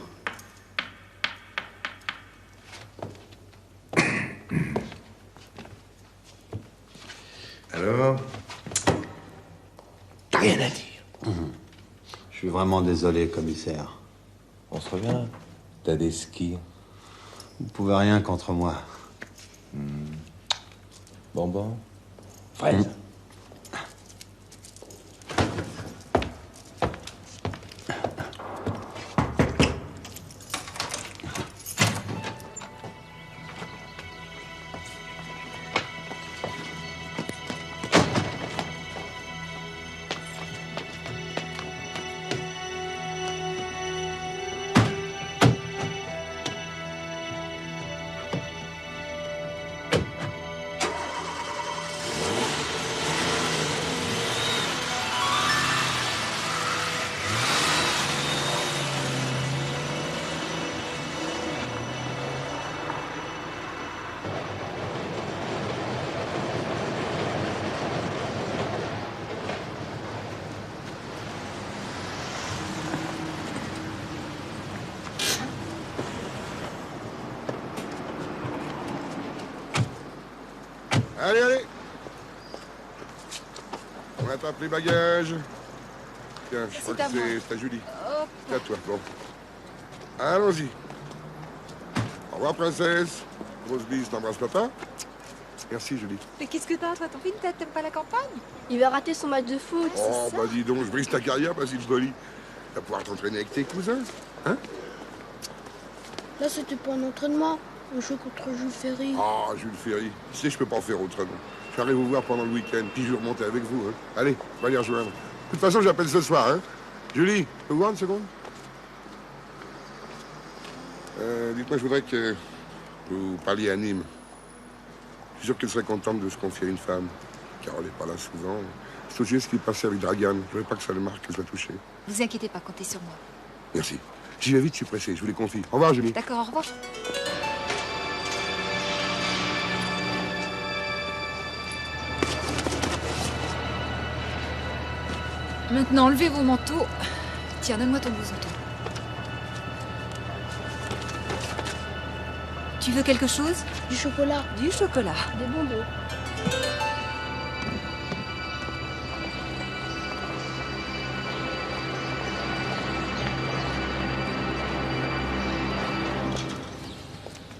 S8: Alors? T'as rien à dire?
S12: Je suis vraiment désolé, commissaire.
S8: On se revient. Tadeschi.
S12: Vous pouvez rien contre moi.
S8: Bonbon? Fraise?
S2: Allez, allez. On attrape les bagages. Tiens, je crois que c'est à Julie. C'est à toi, bon. Allons-y. Au revoir, princesse. Grosse bise, t'embrasses papa. Merci, Julie.
S19: Mais qu'est-ce que t'as, toi? T'en fais une tête, t'aimes pas la campagne?
S13: Il va rater son match de foot.
S2: Oh, bah dis donc, je brise ta carrière, Basile Joli. Tu vas pouvoir t'entraîner avec tes cousins, hein?
S13: Là, c'était pas un entraînement. On joue contre Jules Ferry.
S2: Ah, Jules Ferry. Tu sais, je peux pas en faire autrement. Je vais vous voir pendant le week-end, puis je vais remonter avec vous, hein. Allez, on va les rejoindre. De toute façon, j'appelle ce soir, hein. Julie, tu peux voir une seconde? Dites-moi, je voudrais que vous parliez à Nîmes. Je suis sûr qu'elle serait contente de se confier à une femme, car elle n'est pas là souvent. C'est aussi ce qui est passé avec Dragan. Je ne voudrais pas que ça le marque, qu'elle soit touchée.
S19: Vous inquiétez pas, comptez sur moi.
S2: Merci. J'y vais vite, je suis pressé, je vous les confie. Au revoir, Julie.
S19: D'accord, au revoir. Maintenant, enlevez vos manteaux. Tiens, donne-moi ton blouson, toi. Tu veux quelque chose?
S13: Du chocolat.
S19: Du chocolat.
S13: Des bonbons.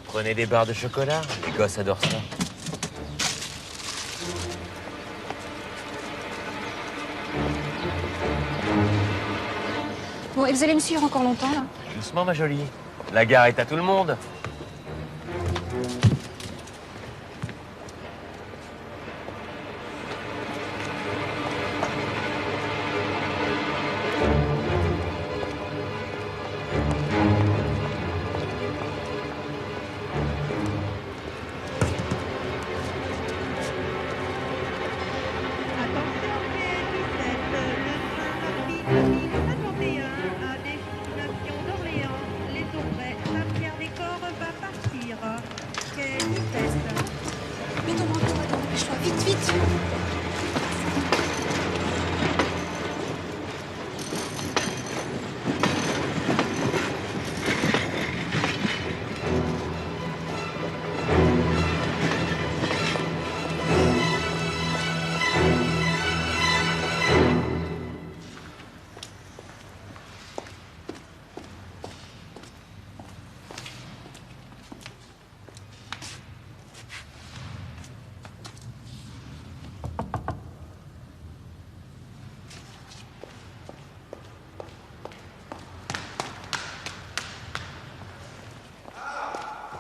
S14: Prenez des barres de chocolat, les gosses adorent ça.
S11: Bon, et vous allez me suivre encore longtemps, là?
S14: Doucement, ma jolie. La gare est à tout le monde.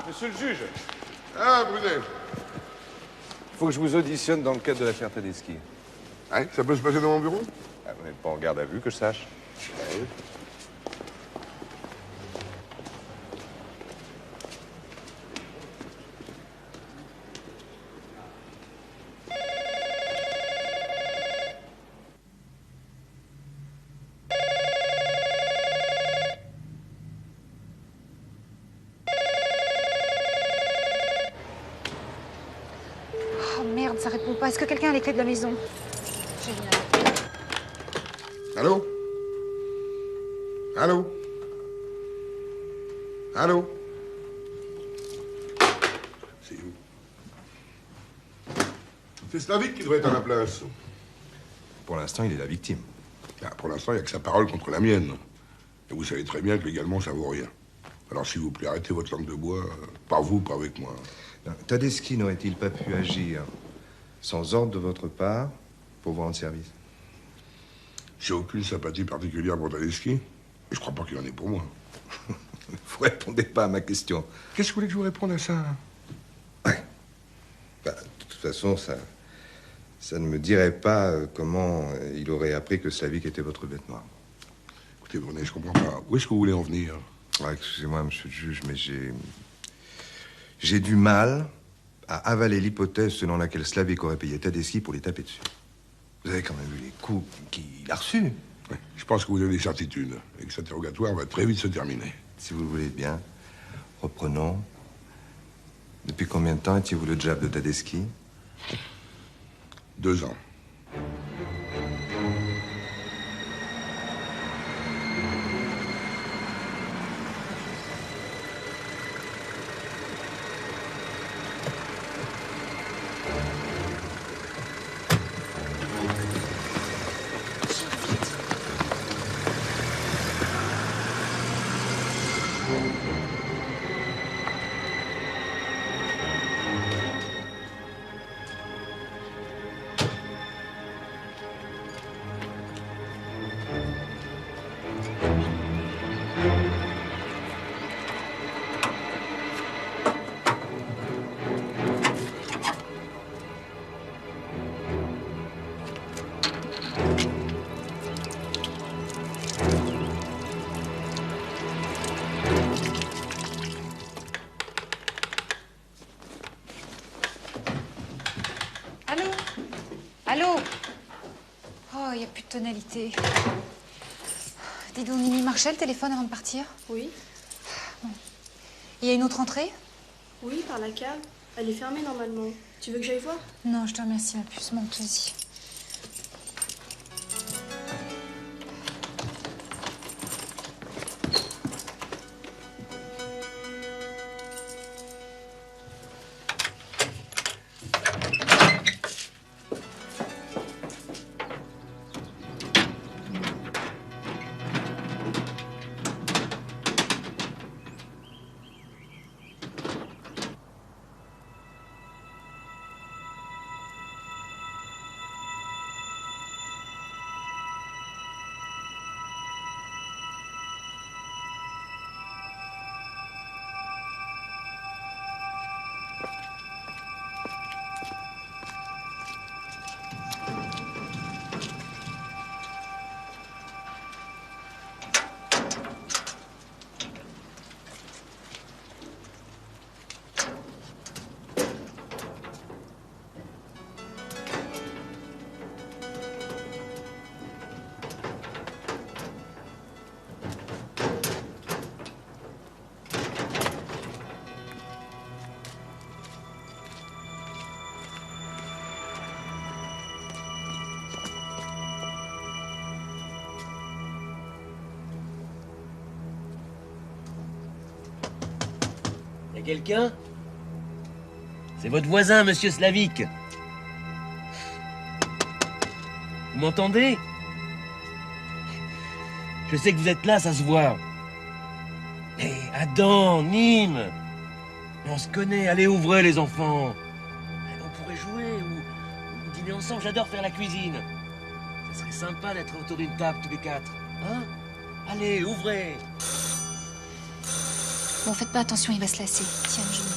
S16: Monsieur le juge.
S2: Ah, Brunet.
S16: Il faut que je vous auditionne dans le cadre de l'affaire Tedeschi.
S2: Ouais, ça peut se passer dans mon bureau?
S16: Ah, vous n'êtes pas en garde à vue, que je sache.
S2: Ouais.
S11: Oh merde, ça répond pas. Est-ce que quelqu'un a les clés de la maison? Génial.
S2: Allô? Allô? Allô? C'est où? C'est Slavic qui devrait être à la place.
S16: Pour l'instant, il est la victime.
S2: Ah, pour l'instant, il n'y a que sa parole contre la mienne. Et vous savez très bien que légalement, ça vaut rien. Alors, s'il vous plaît, arrêtez votre langue de bois. Pas vous, pas avec moi.
S16: Tadeschi n'aurait-il pas pu agir sans ordre de votre part pour vous rendre service?
S2: J'ai aucune sympathie particulière pour Tadeschi. Et je crois pas qu'il en ait pour moi.
S16: Vous répondez pas à ma question.
S2: Qu'est-ce que vous voulez que je vous réponde à ça?
S16: Ouais. Bah, de toute façon, ça ne me dirait pas comment il aurait appris que Slavic était votre bête noire.
S2: Écoutez, Brunet, je comprends pas. Où est-ce que vous voulez en venir?
S16: Ah, excusez-moi, monsieur le juge, mais j'ai du mal à avaler l'hypothèse selon laquelle Slavic aurait payé Tadeschi pour les taper dessus. Vous avez quand même vu les coups qu'il a reçus.
S2: Ouais, je pense que vous avez des certitudes et que cet interrogatoire va très vite se terminer.
S16: Si vous le voulez bien, reprenons. Depuis combien de temps étiez-vous le job de Tadeschi?
S2: 2 ans.
S19: Allô? Oh, il n'y a plus de tonalité. Dis donc, Nini, marchait le téléphone avant de partir?
S13: Oui.
S19: Bon. Il y a une autre entrée?
S13: Oui, par la cave. Elle est fermée normalement. Tu veux que j'aille voir?
S19: Non, je te remercie, ma puce. Monte, vas-y.
S5: Y a quelqu'un? C'est votre voisin, monsieur Slavik. Vous m'entendez? Je sais que vous êtes là, ça se voit. Hé, Adam, Nîmes. On se connaît, allez, ouvrez les enfants. On pourrait jouer ou dîner ensemble, j'adore faire la cuisine. Ça serait sympa d'être autour d'une table tous les quatre. Hein? Allez, ouvrez.
S19: Bon, faites pas attention, il va se lasser. Tiens, le genou.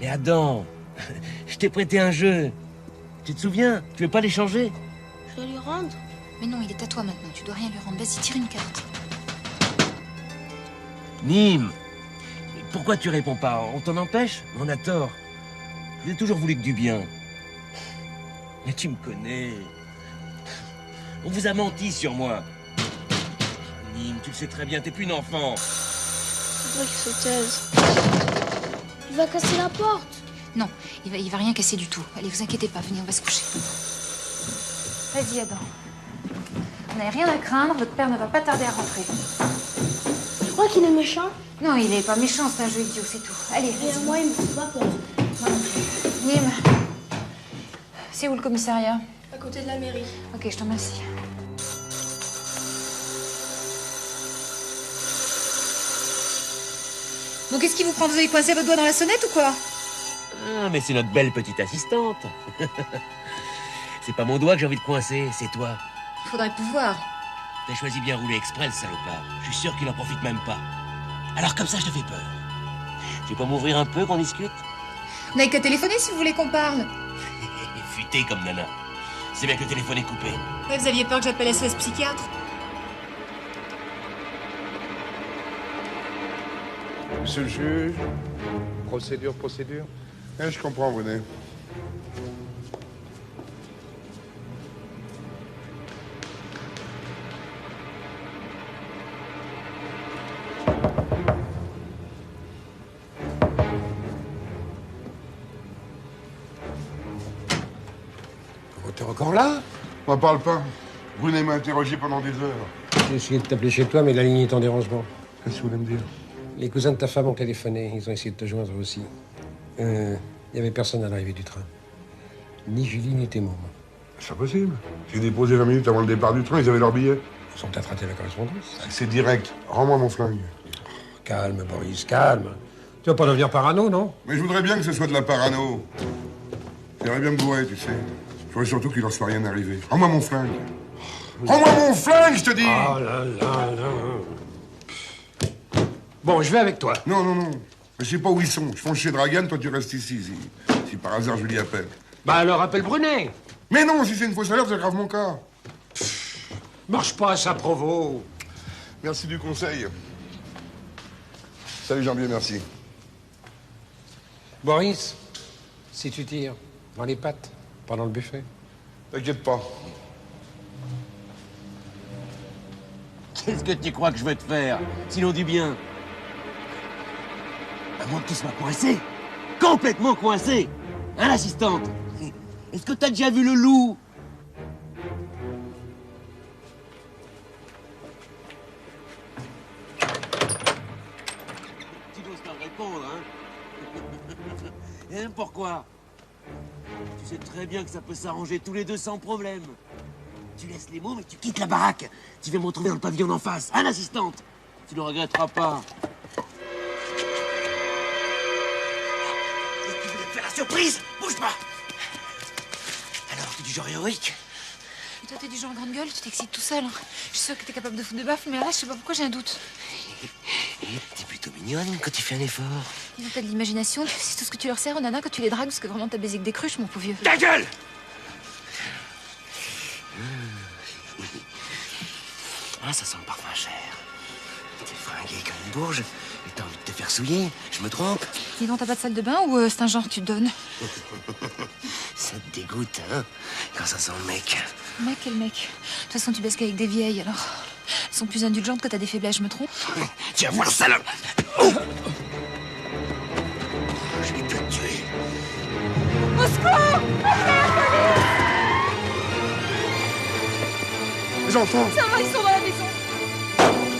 S5: Mais Adam, je t'ai prêté un jeu. Tu te souviens? Tu veux pas l'échanger?
S13: Je dois lui rendre?
S19: Mais non, il est à toi maintenant. Tu dois rien lui rendre. Vas-y, tire une carte.
S5: Nîmes, pourquoi tu réponds pas? On t'en empêche? On a tort. Je vous ai toujours voulu que du bien. Mais tu me connais. On vous a menti sur moi. Nîmes, tu le sais très bien, t'es plus une enfant.
S13: Faudrait qu'il se taise.
S4: Il va casser la porte.
S19: Non, il va rien casser du tout. Allez, vous inquiétez pas, venez, on va se coucher. Vas-y, Adam. Vous n'avez rien à craindre, votre père ne va pas tarder à rentrer.
S4: Tu crois qu'il est méchant?
S19: Non, il est pas méchant, c'est un jeu idiot, c'est tout. Allez,
S4: Et moi, il me fait pas peur.
S19: Moi non plus. Nîmes, c'est où le commissariat?
S13: À côté de la mairie.
S19: Ok, je te remercie. Bon, qu'est-ce qui vous prend? Vous avez coincé votre doigt dans la sonnette ou quoi?
S5: Ah, mais c'est notre belle petite assistante. C'est pas mon doigt que j'ai envie de coincer, c'est toi.
S19: Il faudrait pouvoir.
S5: T'as choisi bien rouler exprès, le salopard. Je suis sûr qu'il en profite même pas. Alors comme ça, je te fais peur. Tu peux m'ouvrir un peu, qu'on discute?
S19: Vous n'avez qu'à téléphoner si vous voulez qu'on parle.
S5: Futé comme nana. C'est bien que le téléphone est coupé.
S19: Ouais, vous aviez peur que j'appelle SOS psychiatre?
S2: Monsieur le juge, procédure. Je comprends, Brunet.
S20: T'es encore là?
S2: On m'en parle pas. Brunet m'a interrogé pendant des heures.
S20: J'ai essayé de t'appeler chez toi, mais la ligne est en dérangement.
S2: Qu'est-ce que vous voulez me dire?
S20: Les cousins de ta femme ont téléphoné. Ils ont essayé de te joindre aussi. Il n'y avait personne à l'arrivée du train. Ni Julie, ni tes mômes.
S2: C'est impossible. J'ai déposé 20 minutes avant le départ du train, ils avaient leur billet.
S20: Ils ont peut-être raté la correspondance.
S2: C'est direct. Rends-moi mon flingue.
S20: Calme, Boris, calme. Tu vas pas devenir parano, non?
S2: Mais je voudrais bien que ce soit de la parano. J'aimerais bien me bourrer, tu sais. Je voudrais surtout qu'il en soit rien arrivé. Rends-moi mon flingue. Rends-moi mon flingue, je te dis!
S20: Oh là là là. Bon, je vais avec toi.
S2: Non. Je sais pas où ils sont. Je fonce chez Dragan, toi tu restes ici. Si par hasard je lui appelle.
S20: Bah alors appelle Brunet.
S2: Mais non, si c'est une fausse alerte, ça grave mon cas.
S20: Marche pas, ça provo.
S2: Merci du conseil. Salut Jean-Bier, merci.
S20: Boris, Si tu tires, dans les pattes, pas dans le buffet.
S2: T'inquiète pas.
S14: Qu'est-ce que tu crois que je veux te faire? Sinon du bien. À moins que tu sois coincé. Complètement coincé. Hein, l'assistante? Est-ce que t'as déjà vu le loup? Tu n'oses pas me répondre, hein? Et pourquoi? Tu sais très bien que ça peut s'arranger tous les deux sans problème. Tu laisses les mots, mais tu quittes la baraque. Tu viens me retrouver dans le pavillon d'en face. Hein, l'assistante? Tu ne regretteras pas. Et tu voulais te faire la surprise? Bouge pas! Alors, t'es du genre héroïque?
S19: Et toi, t'es du genre grande gueule, tu t'excites tout seul. Hein. Je suis sûre que t'es capable de foutre de baffes, mais là, je sais pas pourquoi j'ai un doute.
S5: T'es plutôt mignonne quand tu fais un effort.
S19: Ils ont t'as de l'imagination, c'est tout ce que tu leur sers aux nanas quand tu les dragues, parce que vraiment t'as baisé que des cruches, mon pauvre vieux.
S5: Ta gueule! Ah, ça sent le parfum cher. T'es fringué comme une bourge et t'as envie de te faire souiller. Je me trompe?
S19: Dis donc, t'as pas de salle de bain ou c'est un genre que tu te donnes?
S5: Ça te dégoûte, hein, quand ça sent le mec.
S19: Mec, quel mec? De toute façon, tu baisses qu'avec des vieilles, alors. Elles sont plus indulgentes que t'as des faiblesses, je me trompe?
S5: Tiens, voir, salope! Oh, je vais te tuer.
S19: Au secours!
S2: Les enfants!
S19: Ça va, ils sont dans la maison!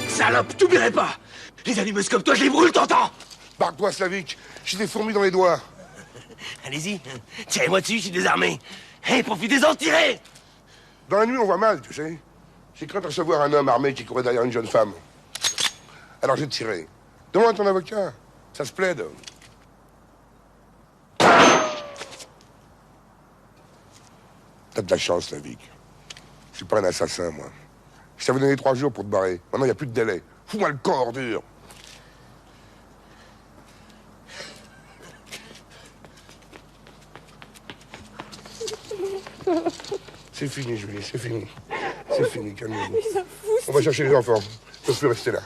S5: Salope, t'oublierai pas! Les allumeuses comme toi, je les brûle, t'entends?
S2: Barre-toi, Slavic. J'ai des fourmis dans les doigts.
S5: Allez-y, tirez-moi dessus, je suis désarmé. Hé, profitez-en, tirez!
S2: Dans la nuit, on voit mal, tu sais. J'ai craint de recevoir un homme armé qui courait derrière une jeune femme. Alors j'ai tiré. Demande à ton avocat. Ça se plaide. T'as de la chance, Slavic. Je suis pas un assassin, moi. Je t'avais donné 3 jours pour te barrer. Maintenant, il n'y a plus de délai. Fous-moi le corps dur. C'est fini, Julie, c'est fini. C'est fini, calmez-vous. On va chercher les enfants. Ils peuvent plus rester là.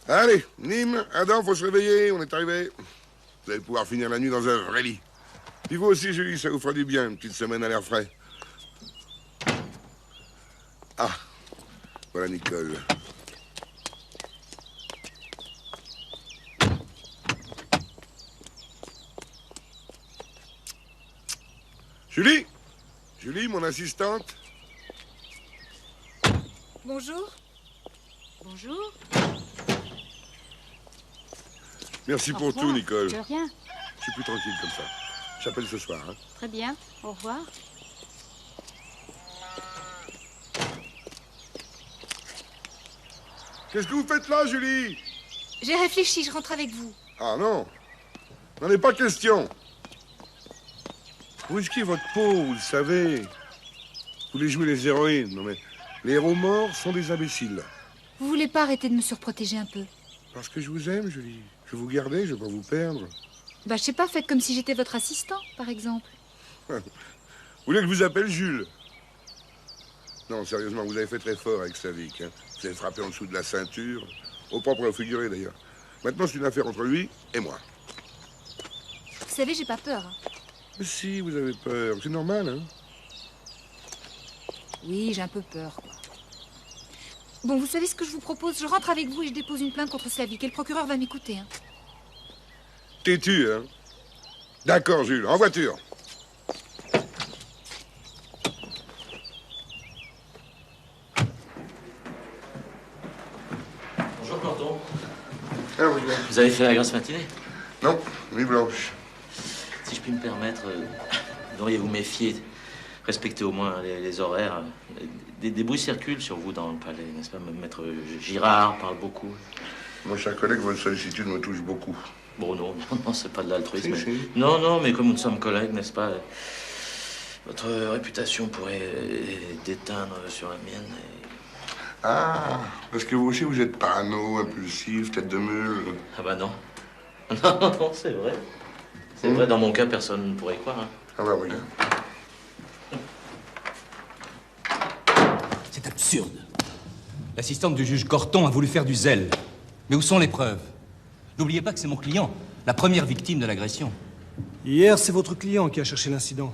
S2: Allez, Nîmes, Adam, faut se réveiller, on est arrivé. Vous allez pouvoir finir la nuit dans un vrai lit. Puis vous aussi, Julie, ça vous fera du bien, une petite semaine à l'air frais. Ah, voilà Nicole. Julie? Julie, mon assistante?
S19: Bonjour. Bonjour.
S2: Merci
S11: Au
S2: pour
S11: revoir.
S2: tout, Nicole.
S11: De rien.
S2: Je suis plus tranquille comme ça. J'appelle ce soir, hein.
S11: Très bien. Au revoir.
S2: Qu'est-ce que vous faites là, Julie?
S19: J'ai réfléchi, je rentre avec vous.
S2: Ah non, n'en est pas question. Vous risquez votre peau, vous le savez. Vous voulez jouer les héroïnes. Non mais, les héros morts sont des imbéciles.
S19: Vous voulez pas arrêter de me surprotéger un peu?
S2: Parce que je vous aime, Julie. Je veux vous garder, je veux pas vous perdre.
S19: Bah, je sais pas, faites comme si j'étais votre assistant, par exemple.
S2: Vous voulez que je vous appelle Jules? Non, sérieusement, vous avez fait très fort avec Slavic. Hein. Vous avez frappé en dessous de la ceinture, au propre et au figuré d'ailleurs. Maintenant, c'est une affaire entre lui et moi.
S19: Vous savez, j'ai pas peur. Hein.
S2: Mais si, vous avez peur. C'est normal, hein?
S19: Oui, j'ai un peu peur, quoi. Bon, vous savez ce que je vous propose? Je rentre avec vous et je dépose une plainte contre Slavic. Et le procureur va m'écouter, hein.
S2: Têtu, hein? D'accord, Jules, en voiture.
S7: Bonjour, Planton.
S2: Ah oui, bien.
S7: Vous avez fait la grasse matinée?
S2: Non, nuit blanche.
S7: Si je puis me permettre, devriez-vous méfier, respecter au moins les horaires. Des bruits circulent sur vous dans le palais, n'est-ce pas? Maître Girard parle beaucoup.
S2: Mon cher collègue, votre sollicitude me touche beaucoup.
S7: Bon, non, c'est pas de l'altruisme.
S2: Si, si.
S7: Non, non, mais comme nous sommes collègues, n'est-ce pas? Votre réputation pourrait déteindre sur la mienne.
S2: Ah, parce que vous aussi, vous êtes parano, impulsif, tête de mule.
S7: Ah bah non. Non, non, c'est vrai. C'est vrai, dans mon cas, personne ne pourrait y croire. Hein.
S2: Ah bah oui.
S17: C'est absurde. L'assistante du juge Corton a voulu faire du zèle. Mais où sont les preuves? N'oubliez pas que c'est mon client, la première victime de l'agression.
S15: Hier, c'est votre client qui a cherché l'incident.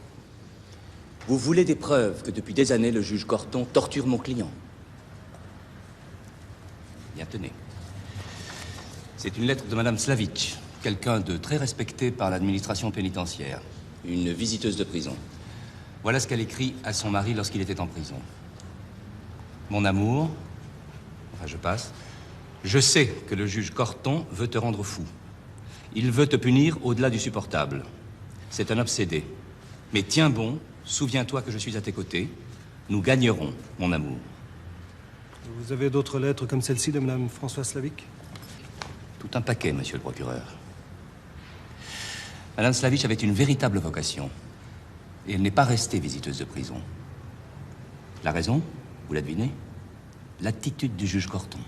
S17: Vous voulez des preuves que depuis des années, le juge Corton torture mon client? Bien, tenez. C'est une lettre de Madame Slavic, quelqu'un de très respecté par l'administration pénitentiaire, une visiteuse de prison. Voilà ce qu'elle écrit à son mari lorsqu'il était en prison. Mon amour, enfin je passe, je sais que le juge Corton veut te rendre fou. Il veut te punir au-delà du supportable. C'est un obsédé. Mais tiens bon, souviens-toi que je suis à tes côtés. Nous gagnerons, mon amour.
S15: Vous avez d'autres lettres comme celle-ci de Madame Françoise Slavic?
S17: Tout un paquet, monsieur le procureur. Madame Slavic avait une véritable vocation. Et elle n'est pas restée visiteuse de prison. La raison, vous la devinez? L'attitude du juge Corton.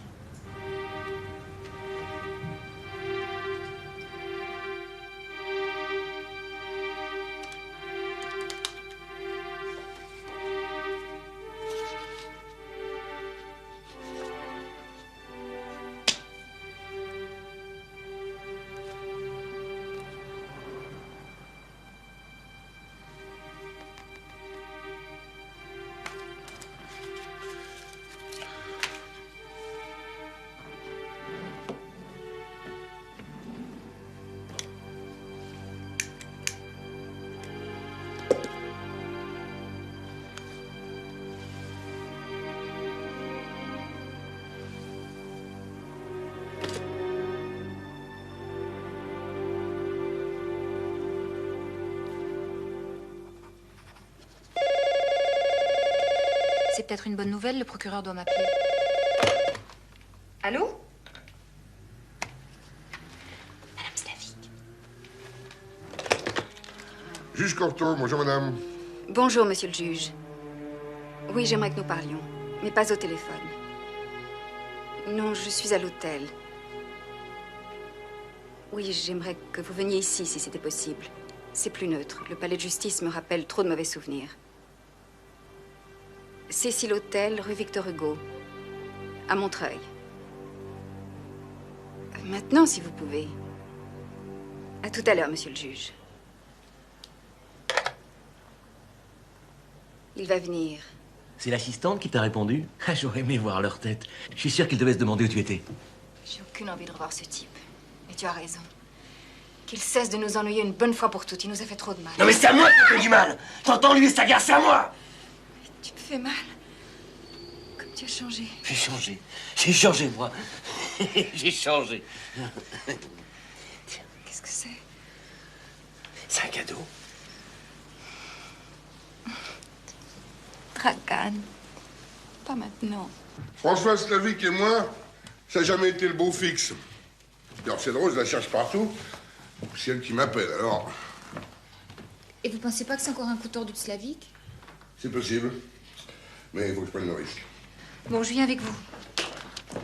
S19: C'est peut-être une bonne nouvelle, le procureur doit m'appeler. Allô? Madame Slavic.
S2: Juge Corton, bonjour madame.
S1: Bonjour, monsieur le juge. Oui, j'aimerais que nous parlions, mais pas au téléphone. Non, je suis à l'hôtel. Oui, j'aimerais que vous veniez ici, si c'était possible. C'est plus neutre. Le palais de justice me rappelle trop de mauvais souvenirs. Cécile Hôtel, rue Victor Hugo, à Montreuil. Maintenant, si vous pouvez. À tout à l'heure, monsieur le juge. Il va venir.
S5: C'est l'assistante qui t'a répondu? Ah, j'aurais aimé voir leur tête. Je suis sûr qu'ils devaient se demander où tu étais.
S1: J'ai aucune envie de revoir ce type. Mais tu as raison. Qu'il cesse de nous ennuyer une bonne fois pour toutes. Il nous a fait trop de mal.
S5: Non mais c'est à moi qui fais du mal. T'entends, lui et sa gare, c'est à moi.
S1: Tu me fais mal. Comme tu as changé.
S5: J'ai changé. J'ai changé, moi. J'ai changé.
S1: Qu'est-ce que c'est?
S5: C'est un cadeau.
S1: Dragan. Pas maintenant.
S2: Françoise Slavic et moi, ça n'a jamais été le beau fixe. Alors c'est drôle, je la cherche partout. C'est elle qui m'appelle, alors.
S19: Et vous pensez pas que c'est encore un coup tordu de Slavic?
S2: C'est possible. Mais il faut que je prenne le risque.
S19: Bon, je viens avec vous.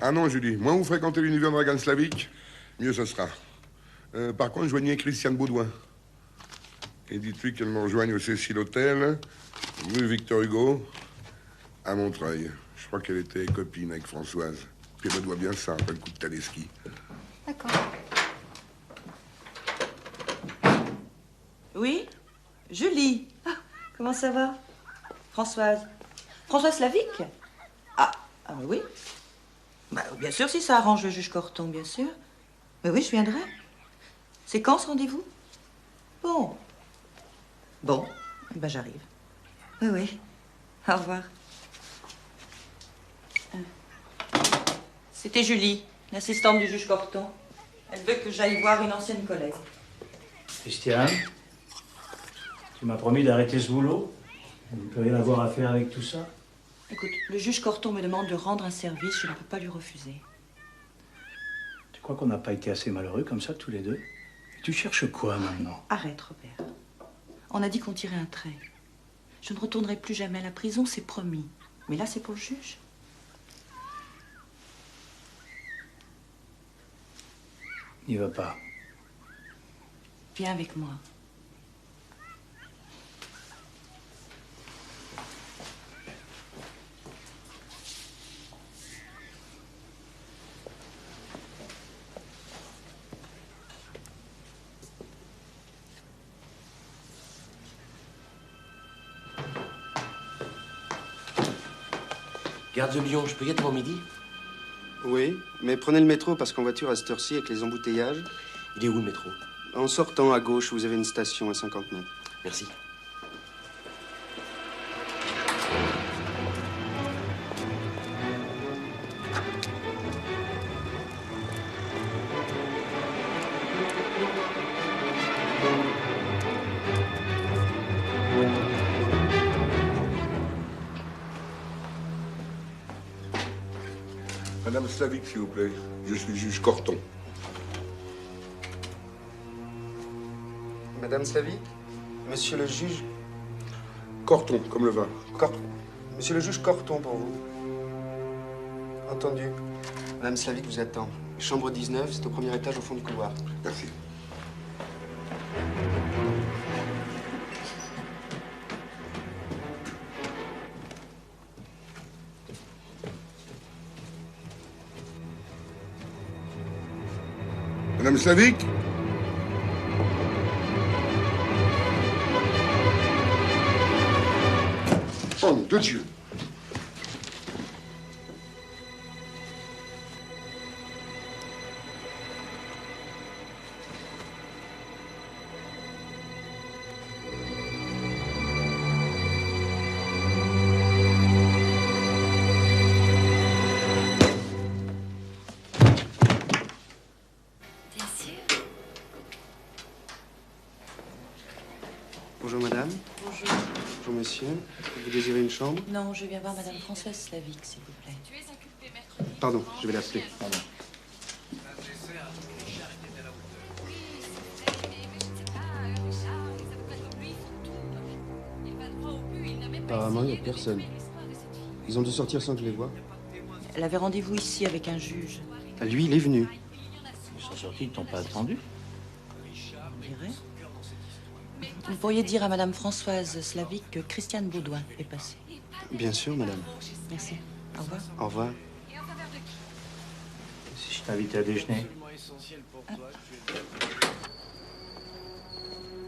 S2: Ah non, Julie, moins vous fréquentez l'univers Dragan Slavic, mieux ce sera. Par contre, joignez Christiane Baudouin. Et dites-lui qu'elle me rejoigne au Cécile Hôtel, rue Victor Hugo, à Montreuil. Je crois qu'elle était copine avec Françoise. Puis elle me doit bien ça, après le coup de Taleski.
S1: D'accord.
S10: Oui? Julie. Ah, comment ça va? Françoise. Françoise Slavic? Ah, bah oui. Bah, bien sûr, si ça arrange le juge Corton, bien sûr. Mais oui, je viendrai. C'est quand ce rendez-vous? Bon. Bon, bah j'arrive. Oui, oui. Au revoir. C'était Julie, l'assistante du juge Corton. Elle veut que j'aille voir une ancienne collègue.
S9: Christiane, tu m'as promis d'arrêter ce boulot. Il ne peut rien avoir à faire avec tout ça.
S10: Écoute, le juge Corton me demande de rendre un service, je ne peux pas lui refuser.
S9: Tu crois qu'on n'a pas été assez malheureux comme ça, tous les deux? Tu cherches quoi maintenant?
S10: Arrête, Robert. On a dit qu'on tirait un trait. Je ne retournerai plus jamais à la prison, c'est promis. Mais là, c'est pour le juge.
S9: N'y va pas.
S10: Viens avec moi.
S5: Garde de Lyon, je peux y être avant midi?
S18: Oui, mais prenez le métro parce qu'en voiture à cette heure-ci, avec les embouteillages...
S5: Il est où le métro?
S18: En sortant à gauche, vous avez une station à 50 mètres.
S5: Merci.
S2: Madame Slavic, s'il vous plaît. Je suis juge Corton.
S18: Madame Slavic? Monsieur le juge...
S2: Corton, comme le vin.
S18: Monsieur le juge Corton, pour vous. Entendu. Madame Slavic vous attend. Chambre 19, c'est au premier étage, au fond du couloir.
S2: Merci. Madame Slavic? Oh, nom de Dieu!
S18: Bonjour, madame.
S10: Bonjour.
S18: Bonjour, monsieur. Vous désirez une chambre?
S10: Non, je viens voir Madame Françoise Slavic, s'il vous plaît.
S18: Pardon, je vais l'appeler. Apparemment, il n'y a personne. Ils ont dû sortir sans que je les voie.
S10: Elle avait rendez-vous ici avec un juge.
S18: Lui, il est venu.
S9: Ils sont sortis, ils t'ont pas attendu?
S10: On dirait. Vous pourriez dire à Madame Françoise Slavic que Christiane Baudouin est passée.
S18: Bien sûr, madame.
S10: Merci. Au revoir.
S18: Au revoir.
S9: Si je t'invitais à déjeuner?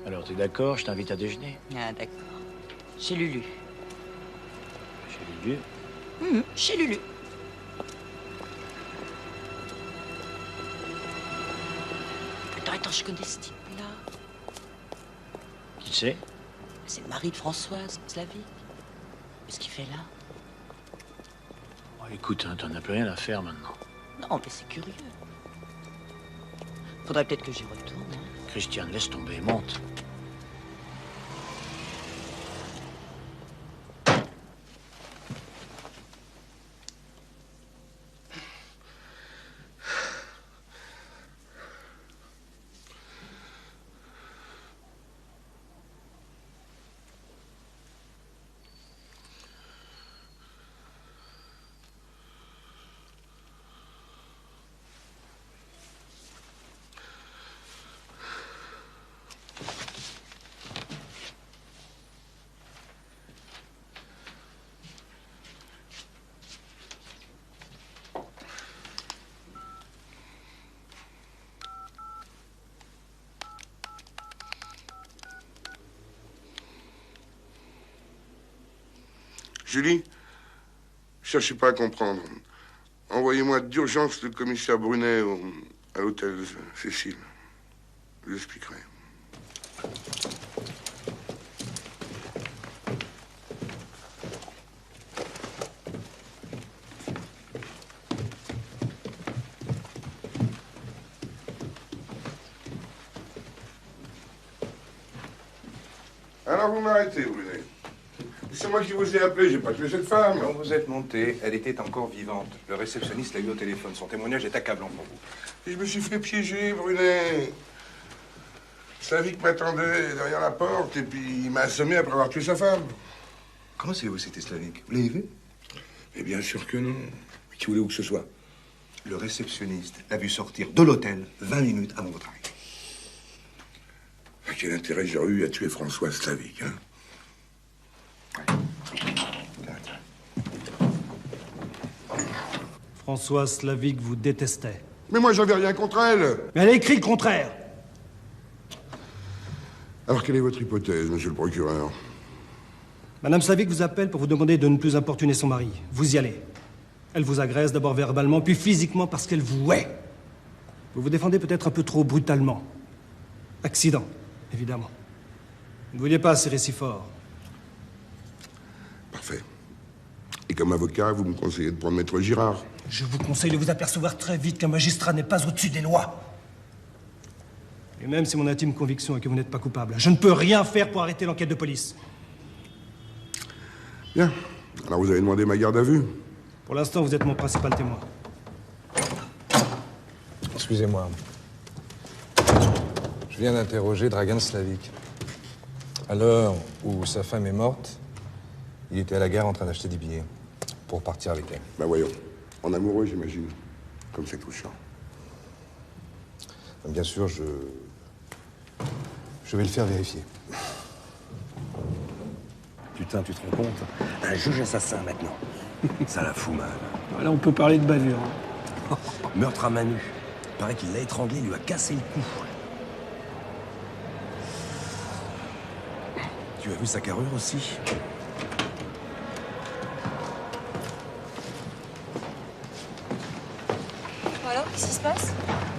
S9: Alors, t'es d'accord, je t'invite à déjeuner?
S10: Ah, d'accord. Chez Lulu.
S9: Chez Lulu?
S10: Chez Lulu. Attends, je connais ce type-là.
S9: Qui c'est?
S10: C'est le mari de Françoise Slavic. Qu'est-ce qu'il fait là?
S9: Oh, écoute, hein, t'en as plus rien à faire maintenant.
S10: Non, mais c'est curieux. Faudrait peut-être que j'y retourne. Hein.
S9: Christiane, laisse tomber, monte.
S2: Julie, cherchez pas à comprendre. Envoyez-moi d'urgence le commissaire Brunet à l'hôtel Cécile. Je vous expliquerai. Alors vous m'arrêtez, Brunet. C'est moi qui vous ai appelé, j'ai pas tué cette femme.
S16: Quand vous êtes monté, elle était encore vivante. Le réceptionniste l'a eu au téléphone. Son témoignage est accablant pour vous.
S2: Et je me suis fait piéger, Brunet. Slavik m'attendait derrière la porte et puis il m'a assommé après avoir tué sa femme.
S16: Comment savez-vous c'était Slavik? Vous l'avez vu?
S2: Mais bien sûr que non. Mais qui voulez-vous que ce soit?
S16: Le réceptionniste l'a vu sortir de l'hôtel 20 minutes avant votre arrivée.
S2: Quel intérêt j'aurais eu à tuer François Slavik, hein?
S15: François Slavik vous détestait.
S2: Mais moi, j'avais rien contre elle.
S15: Mais elle a écrit le contraire.
S2: Alors, quelle est votre hypothèse, monsieur le procureur?
S15: Madame Slavik vous appelle pour vous demander de ne plus importuner son mari. Vous y allez. Elle vous agresse d'abord verbalement, puis physiquement parce qu'elle vous hait. Vous vous défendez peut-être un peu trop brutalement. Accident, évidemment. Vous ne vouliez pas serrer si fort.
S2: Parfait. Et comme avocat, vous me conseillez de prendre Maître Girard?
S15: Je vous conseille de vous apercevoir très vite qu'un magistrat n'est pas au-dessus des lois. Et même si mon intime conviction est que vous n'êtes pas coupable, je ne peux rien faire pour arrêter l'enquête de police.
S2: Bien. Alors vous avez demandé ma garde à vue?
S15: Pour l'instant, vous êtes mon principal témoin.
S3: Excusez-moi. Je viens d'interroger Dragan Slavik. À l'heure où sa femme est morte, il était à la gare en train d'acheter des billets pour partir avec elle.
S2: Ben voyons. En amoureux, j'imagine. Comme c'est touchant.
S3: Bien sûr, je vais le faire vérifier.
S5: Putain, tu te rends compte? Un juge assassin maintenant. Ça la fout mal.
S9: Là, on peut parler de bavure.
S5: Meurtre à main nue. Paraît qu'il l'a étranglé, il lui a cassé le cou. Tu as vu sa carrure aussi?
S19: Alors, qu'est-ce qui se passe?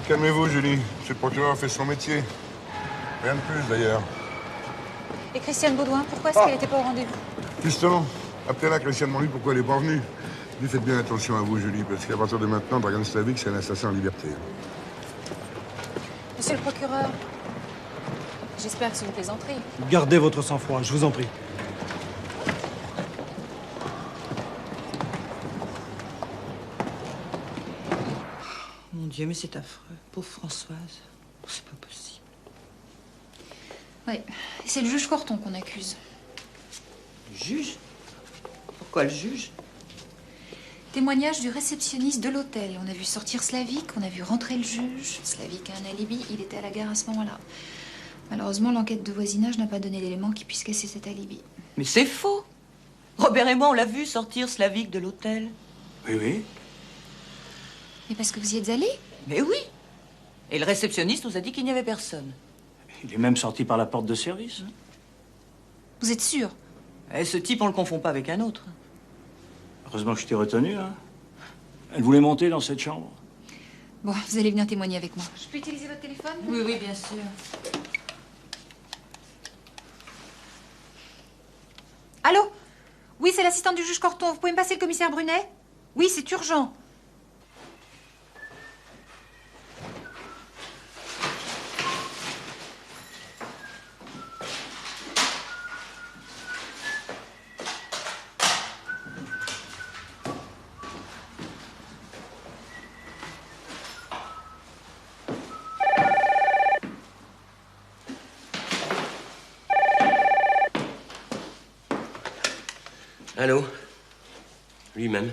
S2: Calmez-vous, Julie. Monsieur le procureur fait son métier. Rien de plus, d'ailleurs.
S11: Et Christiane Baudouin, pourquoi est-ce qu'elle n'était pas au rendez-vous?
S2: Justement, appelez-la Christiane demandez pourquoi elle n'est pas venue. Lui, faites bien attention à vous, Julie, parce qu'à partir de maintenant, Dragan Slavik, c'est un assassin en liberté.
S11: Monsieur le procureur, j'espère que c'est une plaisanterie.
S15: Gardez votre sang-froid, je vous en prie.
S10: Mon Dieu, mais c'est affreux. Pauvre Françoise. C'est pas possible.
S19: Oui, c'est le juge Corton qu'on accuse.
S10: Le juge? Pourquoi le juge?
S19: Témoignage du réceptionniste de l'hôtel. On a vu sortir Slavik, on a vu rentrer le juge. Slavik a un alibi, il était à la gare à ce moment-là. Malheureusement, l'enquête de voisinage n'a pas donné d'éléments qui puissent casser cet alibi.
S10: Mais c'est faux. Robert et moi, on l'a vu sortir Slavik de l'hôtel.
S5: Oui, oui.
S19: Mais parce que vous y êtes allés?
S10: Mais oui. Et le réceptionniste nous a dit qu'il n'y avait personne.
S9: Il est même sorti par la porte de service.
S19: Vous êtes sûr?
S10: Et ce type, on le confond pas avec un autre.
S9: Heureusement que je t'ai retenu, hein. Elle voulait monter dans cette chambre.
S19: Bon, vous allez venir témoigner avec moi. Je peux utiliser votre téléphone?
S10: Oui, oui, bien sûr.
S11: Allô? Oui, c'est l'assistante du juge Corton. Vous pouvez me passer le commissaire Brunet? Oui, c'est urgent.
S5: Allô? Lui-même.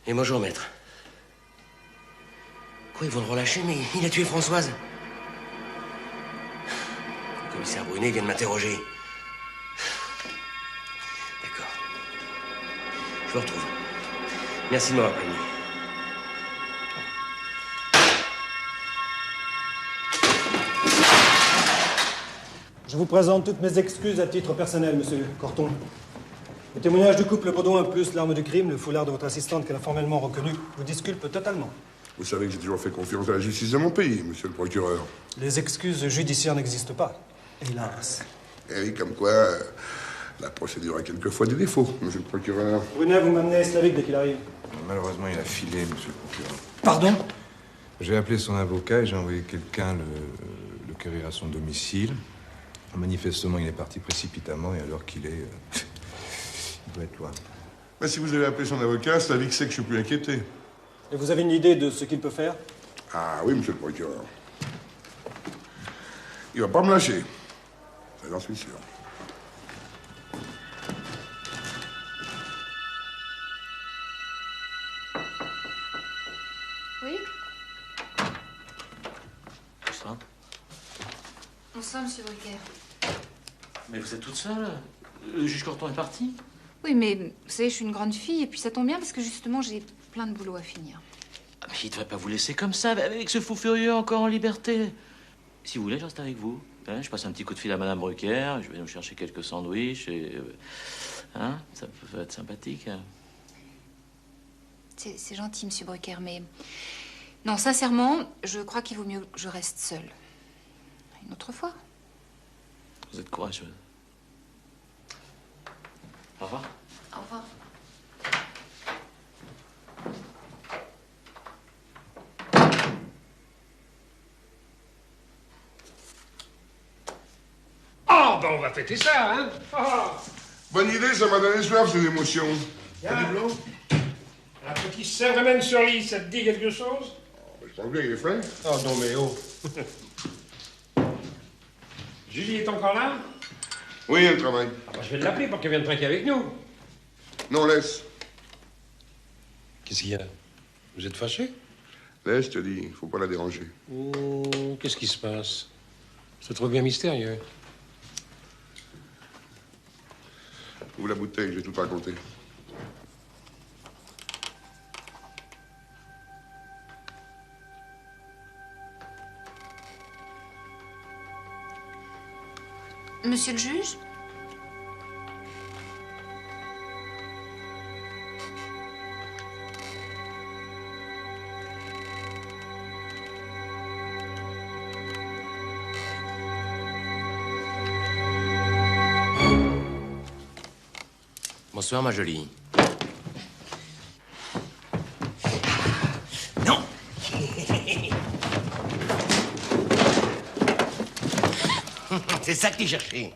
S5: Et bonjour, maître. Quoi, ils vont le relâcher? Mais il a tué Françoise. Le commissaire Brunet vient de m'interroger. D'accord. Je le retrouve. Merci de m'avoir prévenu.
S15: Je vous présente toutes mes excuses à titre personnel, monsieur Corton. Le témoignage du couple Baudouin plus l'arme du crime, le foulard de votre assistante qu'elle a formellement reconnu, vous disculpe totalement.
S2: Vous savez que j'ai toujours fait confiance à la justice de mon pays, monsieur le procureur.
S15: Les excuses judiciaires n'existent pas, hélas.
S2: Et oui, comme quoi, la procédure a quelquefois des défauts, monsieur le procureur.
S15: Brunet, vous m'amenez Slavik dès qu'il arrive.
S3: Malheureusement, il a filé, monsieur le procureur.
S15: Pardon?
S3: J'ai appelé son avocat et j'ai envoyé quelqu'un le quérir à son domicile. Manifestement, il est parti précipitamment et alors qu'il est... il doit être loin.
S2: Mais si vous avez appelé son avocat, Slavik sait que je suis plus inquiété.
S15: Et vous avez une idée de ce qu'il peut faire?
S2: Ah oui, monsieur le procureur. Il va pas me lâcher. Ça, j'en suis sûr.
S19: Oui?
S7: Bonsoir.
S19: Bonsoir, monsieur Brucker.
S7: Mais vous êtes toute seule? Le juge Corton est parti?
S19: Oui, mais vous savez, je suis une grande fille et puis ça tombe bien parce que justement, j'ai plein de boulot à finir.
S7: Ah, mais il devrait pas vous laisser comme ça, avec ce fou furieux encore en liberté. Si vous voulez, je reste avec vous. Hein, je passe un petit coup de fil à Madame Brucker, je vais nous chercher quelques sandwichs et... hein, ça peut être sympathique.
S19: C'est gentil, monsieur Brucker, mais... Non, sincèrement, je crois qu'il vaut mieux que je reste seule. Une autre fois.
S7: Vous êtes courageuse. Au revoir.
S19: Au revoir.
S20: Oh, ben on va fêter ça, hein? Oh.
S2: Bonne idée, ça m'a donné soif, ces émotions. T'as du blanc?
S20: Un petit cervemen sur lit, ça te dit quelque chose?
S2: Je sens bien, il est frais.
S20: Oh non, mais oh. Julie est encore là?
S2: Oui, elle travaille.
S20: Alors, je vais l'appeler pour qu'elle vienne trinquer avec nous.
S2: Non, laisse.
S20: Qu'est-ce qu'il y a? Vous êtes fâché?
S2: Laisse, je te dis, faut pas la déranger.
S20: Qu'est-ce qui se passe? C'est trop bien mystérieux.
S2: Ouvre la bouteille, je vais tout raconter.
S19: Monsieur le juge?
S5: Bonsoir, ma jolie. Non. C'est ça que tu cherchais.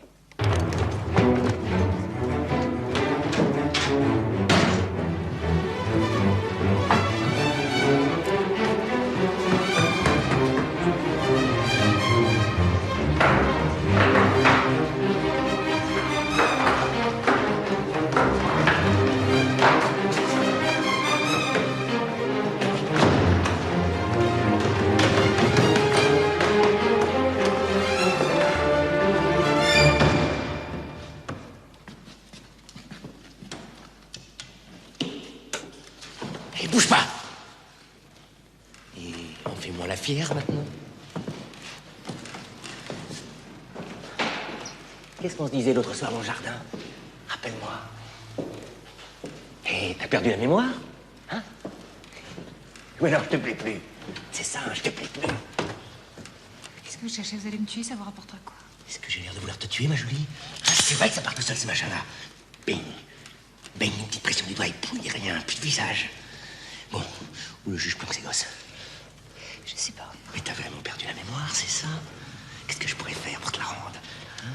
S5: Bouge pas. Et on fait moins la fière maintenant. Qu'est-ce qu'on se disait l'autre soir dans le jardin? Rappelle-moi. Et t'as perdu la mémoire? Hein? Ou alors je te plais plus? C'est ça, je te plais plus.
S19: Qu'est-ce que vous cherchez? Vous allez me tuer, ça vous rapportera quoi?
S5: Est-ce que j'ai l'air de vouloir te tuer, ma jolie? Ah, c'est vrai que ça part tout seul, ces machins-là. Bing. Bing, une petite pression du doigt et puis rien, plus de visage. Bon, où le juge planque ses gosses?
S19: Je sais pas.
S5: Mais t'as vraiment perdu la mémoire, c'est ça? Qu'est-ce que je pourrais faire pour te la rendre? Hein?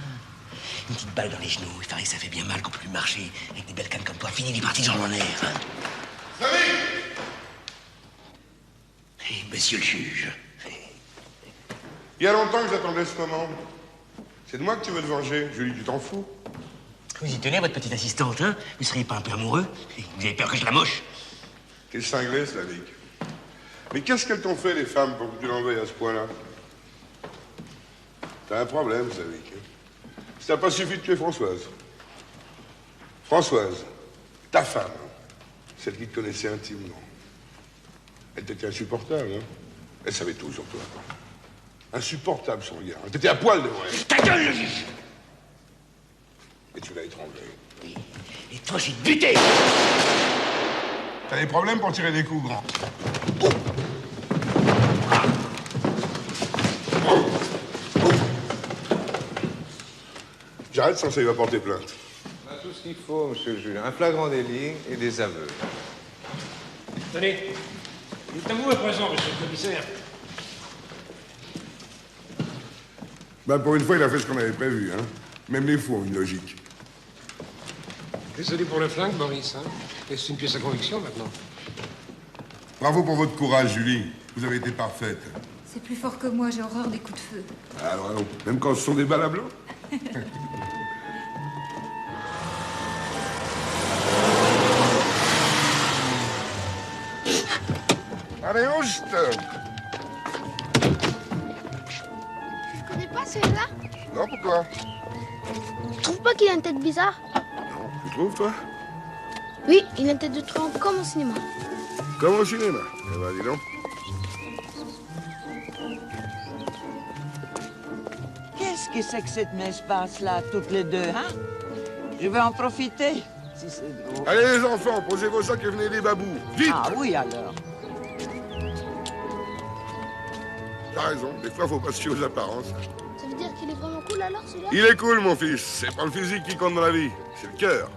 S5: Une petite balle dans les genoux, il paraît que ça fait bien mal qu'on peut plus marcher avec des belles cannes comme toi. Fini les parties de jambes en l'air, hein? Eh, monsieur le juge.
S2: Il y a longtemps que j'attendais ce moment. C'est de moi que tu veux te venger, Julie, tu t'en fous?
S5: Vous y tenez, votre petite assistante, hein? Vous seriez pas un peu amoureux? Vous avez peur que je la moche?
S2: T'es cinglé, Slavic. Mais qu'est-ce qu'elles t'ont fait, les femmes, pour que tu l'envoies à ce point-là? T'as un problème, Slavic. Ça n'a pas suffi de tuer Françoise. Françoise, ta femme, celle qui te connaissait intimement, elle t'était insupportable, hein? Elle savait tout sur toi. Insupportable, son regard. Elle t'était à poil devant elle.
S5: Ta gueule, le juge!
S2: Et tu l'as étranglée.
S5: Et toi, j'ai buté!
S2: T'as des problèmes pour tirer des coups, grand. J'arrête, sans ça, il va porter plainte.
S3: On a tout ce qu'il faut, monsieur le juge. Un flagrant délit et des aveux.
S20: Tenez, il est à vous à présent, monsieur le commissaire.
S2: Ben, pour une fois, il a fait ce qu'on avait prévu, hein. Même les fous ont une logique.
S20: Désolé pour le flingue, Boris, hein. Et c'est une pièce à conviction, maintenant.
S2: Bravo pour votre courage, Julie. Vous avez été parfaite.
S19: C'est plus fort que moi, j'ai horreur des coups de feu.
S2: Alors, même quand ce sont des balles à blanc. Allez, Oust!
S4: Je connais pas celui-là.
S2: Non, pourquoi?
S4: Tu trouves pas qu'il a une tête bizarre?
S2: Tu trouves, toi?
S4: Oui, il a une tête de truand comme au cinéma.
S2: Comme au cinéma. Eh ben, dis donc.
S6: Qu'est-ce que c'est que cette messe passe-là, toutes les deux, hein? Je vais en profiter, si c'est drôle.
S2: Allez, les enfants, posez vos sacs et venez les babous. Vite!
S6: Ah oui, alors.
S2: T'as raison, des fois, faut pas se fier aux apparences.
S4: Ça veut dire qu'il est vraiment cool alors celui-là?
S2: Il est cool, mon fils. C'est pas le physique qui compte dans la vie, c'est le cœur.